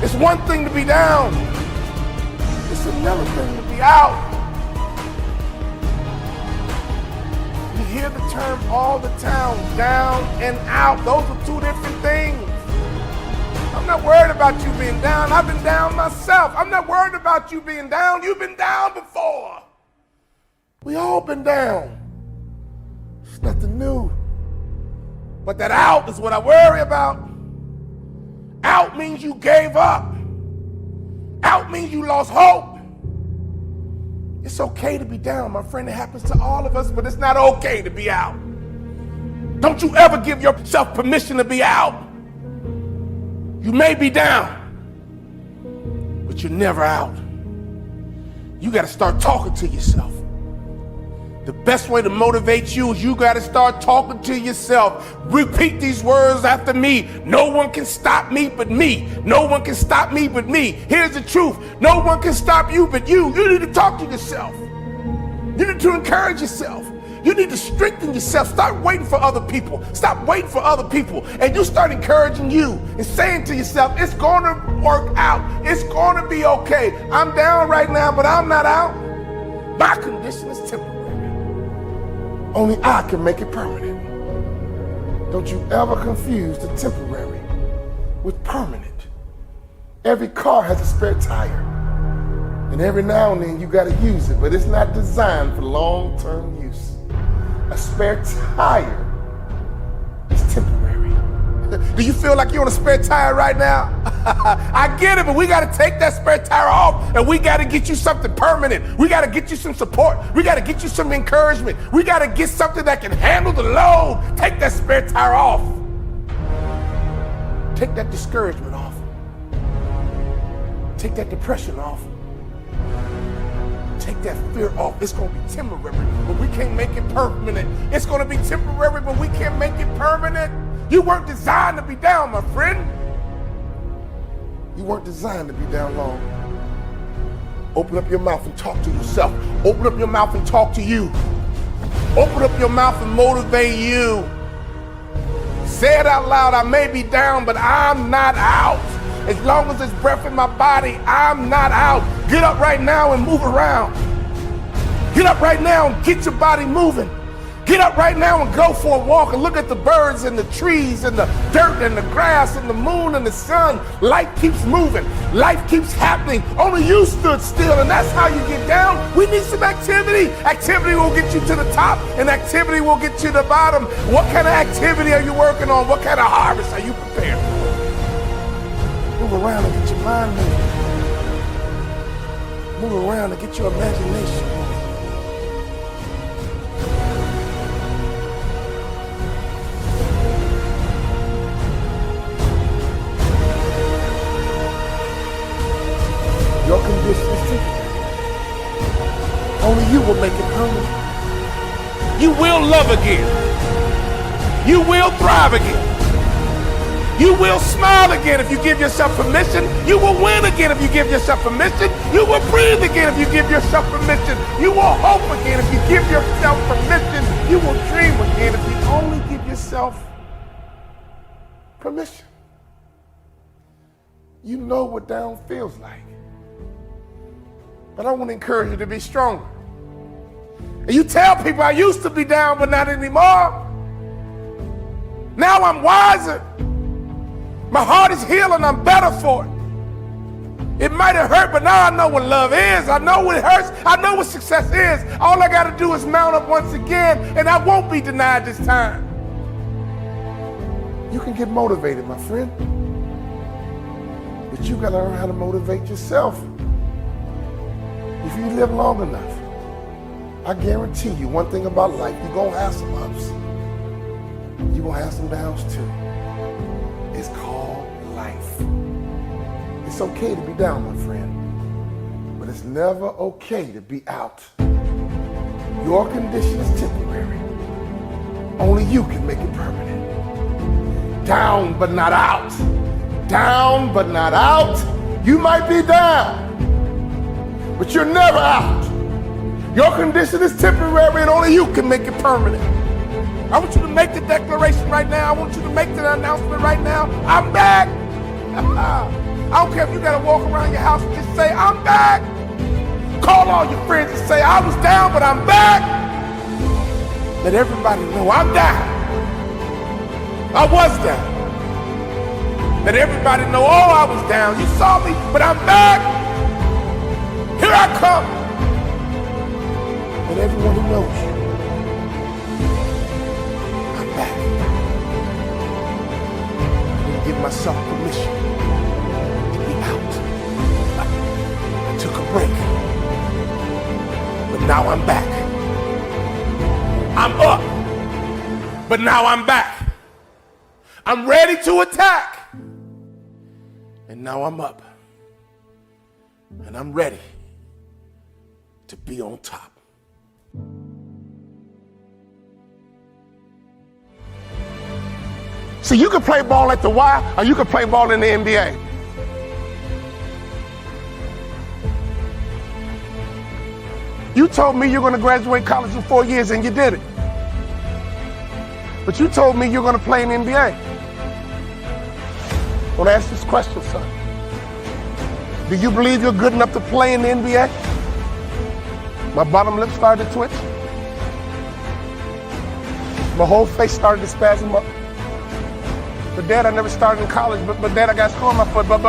It's one thing to be down. It's another thing to be out. You hear the term all the time, down and out. Those are two different things. I'm not worried about you being down. I've been down myself. I'm not worried about you being down. You've been down before. We all been down. It's nothing new. But that out is what I worry about. Out means you gave up. Out means you lost hope. It's okay to be down, my friend. It happens to all of us, but it's not okay to be out. Don't you ever give yourself permission to be out. You may be down, but you're never out. You got to start talking to yourself. The best way to motivate you is you got to start talking to yourself. Repeat these words after me. No one can stop me but me. No one can stop me but me. Here's the truth. No one can stop you but you. You need to talk to yourself. You need to encourage yourself. You need to strengthen yourself. Stop waiting for other people. Stop waiting for other people. And you start encouraging you and saying to yourself, it's going to work out. It's going to be okay. I'm down right now, but I'm not out. My condition is temporary. Only I can make it permanent. Don't you ever confuse the temporary with permanent. Every car has a spare tire. And every now and then you got to use it, but it's not designed for long-term use. A spare tire is temporary. Do you feel like you're on a spare tire right now? I get it, but we got to take that spare tire off and we got to get you something permanent. We got to get you some support. We got to get you some encouragement. We got to get something that can handle the load. Take that spare tire off. Take that discouragement off. Take that depression off. Take that fear off. It's going to be temporary, but we can't make it permanent. It's going to be temporary, but we can't make it permanent. You weren't designed to be down, my friend. You weren't designed to be down long. Open up your mouth and talk to yourself. Open up your mouth and talk to you. Open up your mouth and motivate you. Say it out loud. I may be down, but I'm not out. As long as there's breath in my body, I'm not out. Get up right now and move around. Get up right now and get your body moving. Get up right now and go for a walk and look at the birds and the trees and the dirt and the grass and the moon and the sun. Life keeps moving. Life keeps happening. Only you stood still, and that's how you get down. We need some activity. Activity will get you to the top, and activity will get you to the bottom. What kind of activity are you working on? What kind of harvest are you prepared for? Move around and get your mind moving. Move around and get your imagination moving. Your condition is temporary. Only you will make it permanent. You will love again. You will thrive again. You will smile again if you give yourself permission. You will win again if you give yourself permission. You will breathe again if you give yourself permission. You will hope again if you give yourself permission. You will dream again if you only give yourself permission. You know what down feels like. But I want to encourage you to be stronger. And you tell people, I used to be down, but not anymore. Now I'm wiser. My heart is healing. I'm better for it. It might have hurt, but now I know what love is. I know what it hurts. I know what success is. All I got to do is mount up once again, and I won't be denied this time. You can get motivated, my friend. But you got to learn how to motivate yourself. If you live long enough, I guarantee you one thing about life, you're going to have some ups. You're going to have some downs too. It's called life. It's okay to be down, my friend, but it's never okay to be out. Your condition is temporary. Only you can make it permanent. Down, but not out. Down, but not out. You might be down, but you're never out. Your condition is temporary and only you can make it permanent. I want you to make the declaration right now. I want you to make the announcement right now. I'm back. I don't care if you got to walk around your house and just say, I'm back. Call all your friends and say, I was down, but I'm back. Let everybody know I'm down. I was down. Let everybody know, oh, I was down. You saw me, but I'm back. Here I come. And everyone who knows you, I'm back. I didn't give myself permission to be out. I took a break. But now I'm back. I'm up. But now I'm back. I'm ready to attack. And now I'm up. And I'm ready to be on top. So you can play ball at the Y or you can play ball in the NBA. You told me you're going to graduate college in 4 years and you did it. But you told me you're going to play in the NBA. I want to ask this question, son. Do you believe you're good enough to play in the NBA? My bottom lip started to twitch. My whole face started to spasm up. But Dad, I never started in college, but Dad, I got score on my foot, but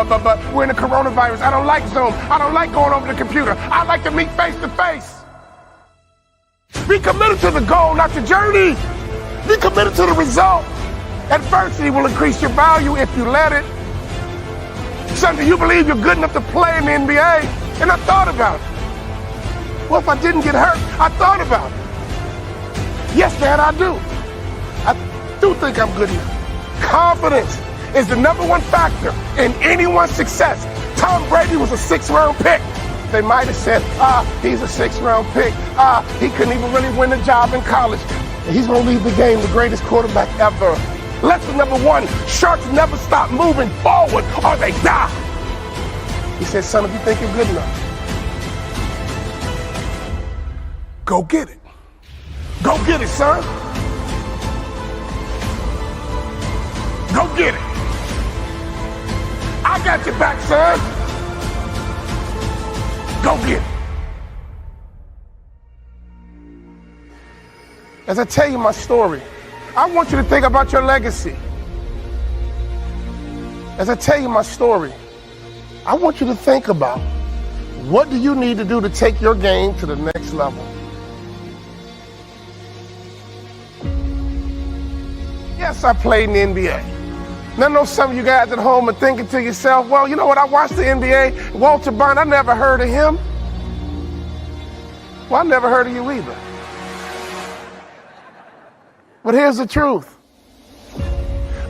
we're in the coronavirus. I don't like Zoom. I don't like going over the computer. I like to meet face to face. Be committed to the goal, not the journey. Be committed to the result. Adversity will increase your value if you let it. Son, do you believe you're good enough to play in the NBA? And I thought about it. Well, if I didn't get hurt, I thought about it. Yes, Dad, I do. I do think I'm good enough. Confidence is the #1 factor in anyone's success. Tom Brady was a 6th-round pick. They might have said, he's a 6th-round pick. He couldn't even really win a job in college. And he's going to lead the game, the greatest quarterback ever. Lesson #1, sharks never stop moving forward or they die. He said, son, if you think you're good enough, go get it. Go get it, son. Go get it. I got your back, son. Go get it. As I tell you my story, I want you to think about your legacy. As I tell you my story, I want you to think about what do you need to do to take your game to the next level. Yes, I played in the NBA. And I know some of you guys at home are thinking to yourself, well, you know what, I watched the NBA, Walter Bond, I never heard of him. Well, I never heard of you either. But here's the truth.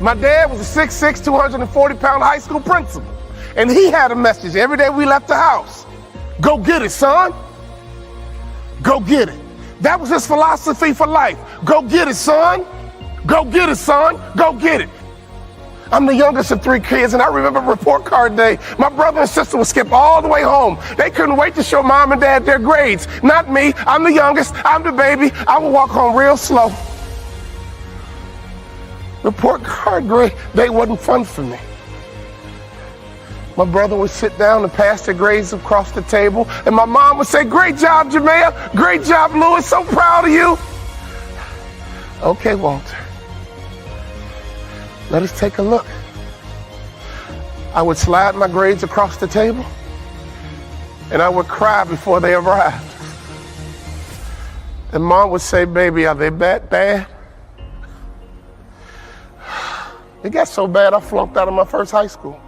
My dad was a 6'6", 240-pound high school principal. And he had a message every day we left the house. Go get it, son. Go get it. That was his philosophy for life. Go get it, son. Go get it, son. Go get it. I'm the youngest of 3 kids, and I remember report card day. My brother and sister would skip all the way home. They couldn't wait to show mom and dad their grades. Not me. I'm the youngest. I'm the baby. I would walk home real slow. Report card day wasn't fun for me. My brother would sit down and pass the grades across the table, and my mom would say, great job, Jamea. Great job, Louis. So proud of you. Okay, Walter. Let us take a look. I would slide my grades across the table, and I would cry before they arrived. And mom would say, baby, are they that bad? It got so bad I flunked out of my first high school.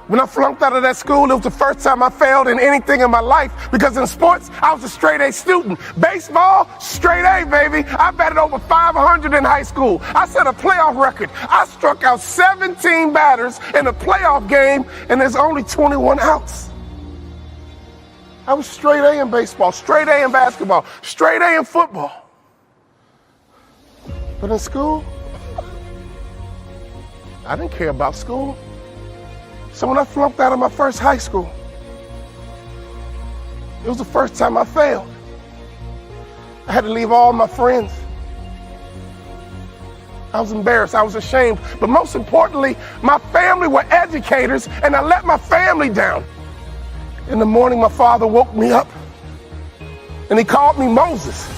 When I flunked out of that school, it was the first time I failed in anything in my life, because in sports, I was a straight A student. Baseball, straight A, baby. I batted over 500 in high school. I set a playoff record. I struck out 17 batters in a playoff game, and there's only 21 outs. I was straight A in baseball, straight A in basketball, straight A in football. But in school, I didn't care about school. So when I flunked out of my first high school, it was the first time I failed. I had to leave all my friends. I was embarrassed, I was ashamed, but most importantly, my family were educators, and I let my family down. In the morning, my father woke me up, and he called me Moses.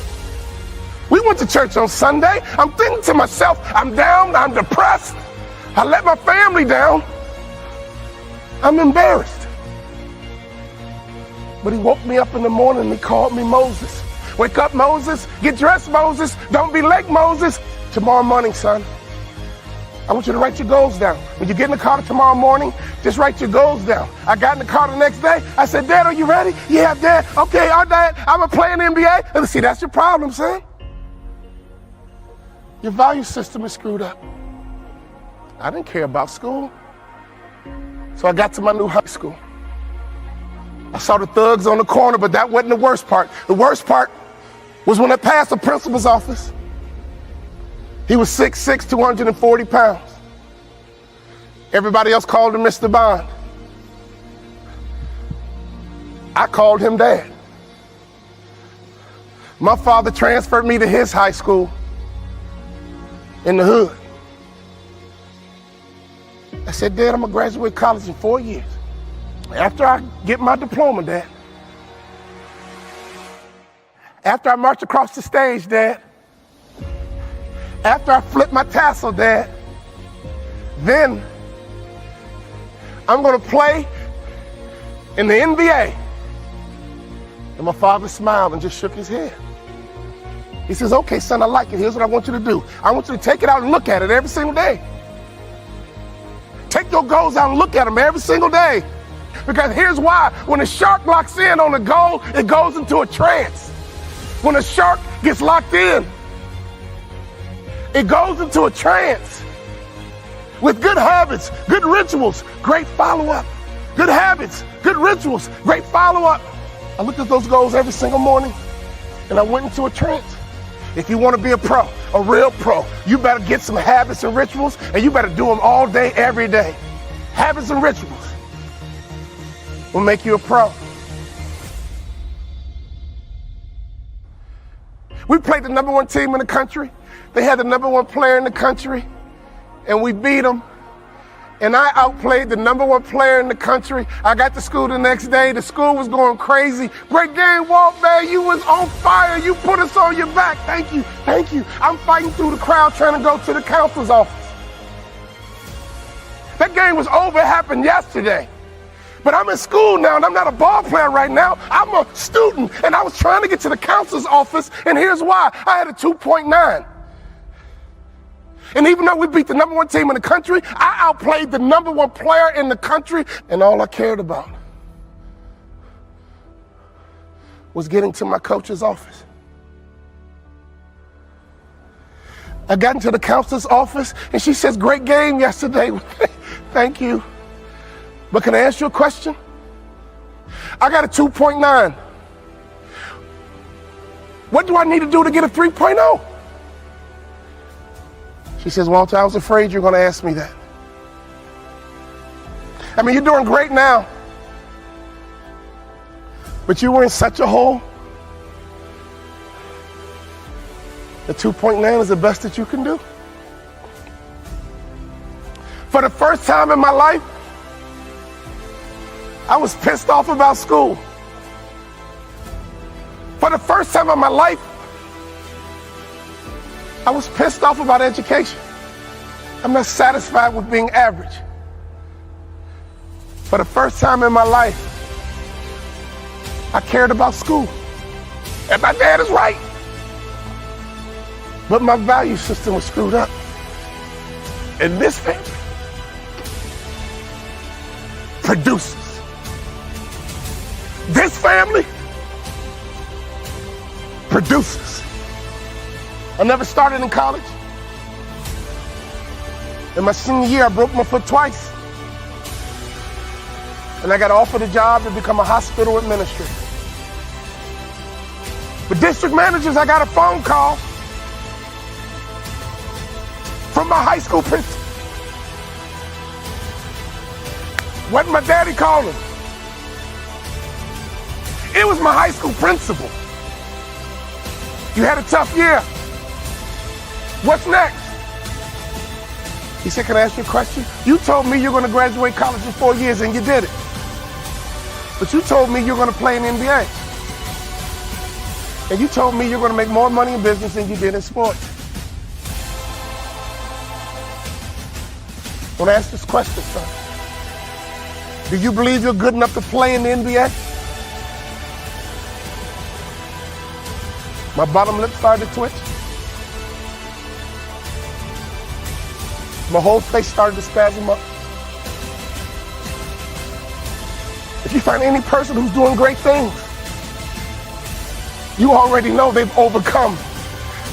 We went to church on Sunday. I'm thinking to myself, I'm down, I'm depressed. I let my family down. I'm embarrassed. But he woke me up in the morning and he called me Moses. Wake up, Moses. Get dressed, Moses. Don't be late, Moses. Tomorrow morning, son, I want you to write your goals down. When you get in the car tomorrow morning, just write your goals down. I got in the car the next day. I said, Dad, are you ready? Yeah, Dad. Okay, all right, Dad. I'm going to play in the NBA. And see, that's your problem, son. Your value system is screwed up. I didn't care about school. So I got to my new high school. I saw the thugs on the corner, but that wasn't the worst part. The worst part was when I passed the principal's office. He was 6'6", 240 pounds. Everybody else called him Mr. Bond. I called him Dad. My father transferred me to his high school in the hood. I said, Dad, I'm gonna graduate college in 4 years. After I get my diploma, Dad. After I march across the stage, Dad. After I flip my tassel, Dad. Then I'm gonna play in the NBA. And my father smiled and just shook his head. He says, okay, son, I like it. Here's what I want you to do. I want you to take it out and look at it every single day. Take your goals out and look at them every single day. Because here's why. When a shark locks in on a goal, it goes into a trance. When a shark gets locked in, it goes into a trance. With good habits, good rituals, great follow-up. Good habits, good rituals, great follow-up. I looked at those goals every single morning, and I went into a trance. If you want to be a pro, a real pro, you better get some habits and rituals, and you better do them all day, every day. Habits and rituals will make you a pro. We played the #1 team in the country. They had the #1 player in the country, and we beat them. and I outplayed the #1 player in the country. I got to school the next day. The school was going crazy. Great game, Walt, man. You was on fire. You put us on your back. Thank you. Thank you. I'm fighting through the crowd trying to go to the counselor's office. That game was over. It happened yesterday. But I'm in school now, and I'm not a ball player right now. I'm a student, and I was trying to get to the counselor's office, and here's why. I had a 2.9. And even though we beat the #1 team in the country, I outplayed the #1 player in the country, and all I cared about was getting to my coach's office. I got into the counselor's office, and she says, "Great game yesterday." Thank you. But can I ask you a question? I got a 2.9. What do I need to do to get a 3.0? She says, "Walter, I was afraid you're going to ask me that." I mean, you're doing great now, but you were in such a hole. The 2.9 is the best that you can do. For the first time in my life, I was pissed off about school. For the first time in my life, I was pissed off about education. I'm not satisfied with being average. For the first time in my life, I cared about school. And my dad is right. But my value system was screwed up. And this family produces. This family produces. I never started in college. In my senior year, I broke my foot twice. And I got offered a job to become a hospital administrator. But district managers, I got a phone call from my high school principal. Wasn't my daddy calling. It was my high school principal. "You had a tough year. What's next?" He said, "Can I ask you a question? You told me you're going to graduate college in 4 years, and you did it. But you told me you're going to play in the NBA. And you told me you're going to make more money in business than you did in sports. I want to ask this question, son. Do you believe you're good enough to play in the NBA?" My bottom lip started to twitch. My whole face started to spasm up. If you find any person who's doing great things, you already know they've overcome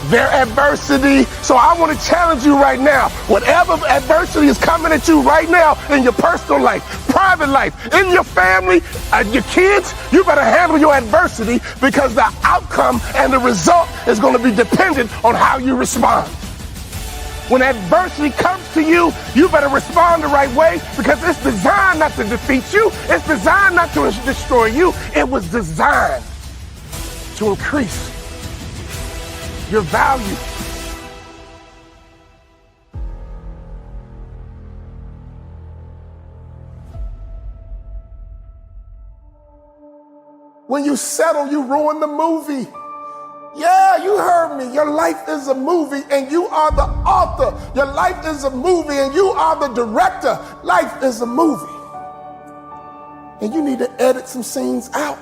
their adversity. So I want to challenge you right now. Whatever adversity is coming at you right now in your personal life, private life, in your family, your kids, you better handle your adversity, because the outcome and the result is going to be dependent on how you respond. When adversity comes to you, you better respond the right way, because it's designed not to defeat you. It's designed not to destroy you. It was designed to increase your value. When you settle, you ruin the movie. Yeah, you heard me. Your life is a movie, and you are the author. Your life is a movie, and you are the director. Life is a movie. And you need to edit some scenes out.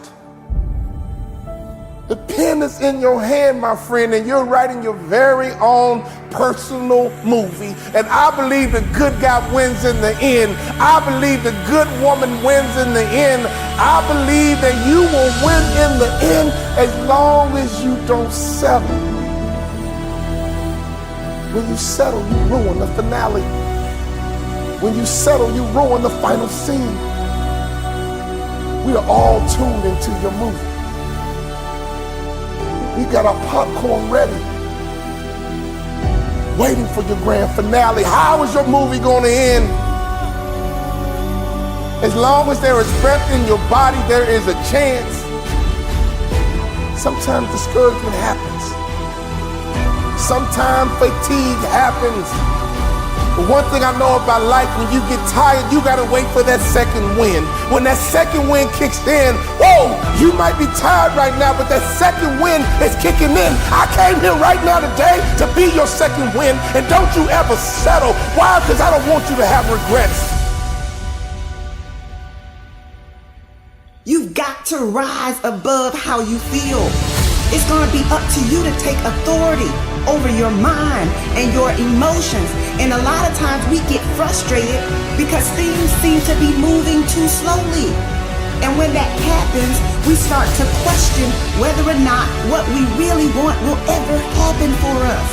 The pen is in your hand, my friend, and you're writing your very own personal movie. And I believe the good guy wins in the end. I believe the good woman wins in the end. I believe that you will win in the end as long as you don't settle. When you settle, you ruin the finale. When you settle, you ruin the final scene. We are all tuned into your movie. We got our popcorn ready, waiting for your grand finale. How is your movie going to end? As long as there is breath in your body, there is a chance. Sometimes discouragement happens. Sometimes fatigue happens. But one thing I know about life, when you get tired, you gotta wait for that second wind. When that second wind kicks in, whoa, you might be tired right now, but that second wind is kicking in. I came here right now today to be your second wind, and don't you ever settle. Why? Because I don't want you to have regrets. You've got to rise above how you feel. It's going to be up to you to take authority over your mind and your emotions. And a lot of times we get frustrated because things seem to be moving too slowly. And when that happens, we start to question whether or not what we really want will ever happen for us.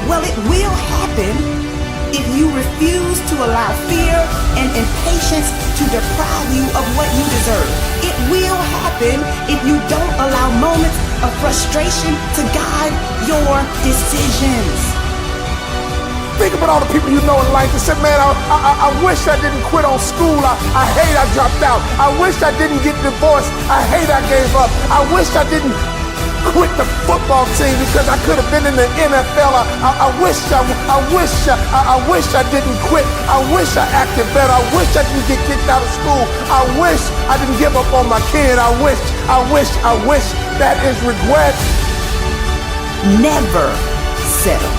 Well, it will happen if you refuse to allow fear and impatience to deprive you of what you deserve. It will happen if you don't allow moments of frustration to guide your decisions. Think about all the people you know in life that said, man, I wish I didn't quit on school. I hate I dropped out. I wish I didn't get divorced. I hate I gave up. I wish I didn't quit the football team because I could have been in the NFL. I wish I didn't quit. I wish I acted better. I wish I didn't get kicked out of school. I wish I didn't give up on my kid. I wish. That is regret. Never settle.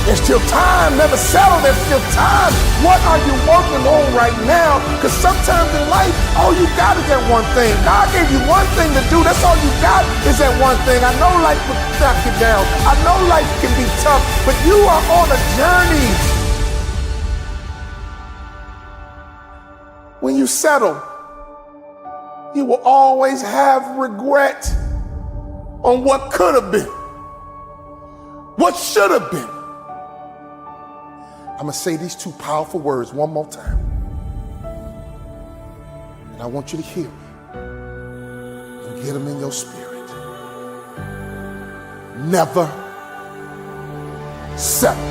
There's still time. Never settle. There's still time. What are you working on right now? Because sometimes in life, all you got is that one thing. God gave you one thing to do. That's all you got is that one thing. I know life will knock you down. I know life can be tough, but you are on a journey. When you settle, you will always have regret on what could have been, what should have been. I'm going to say these two powerful words one more time. And I want you to hear me and get them in your spirit. Never settle.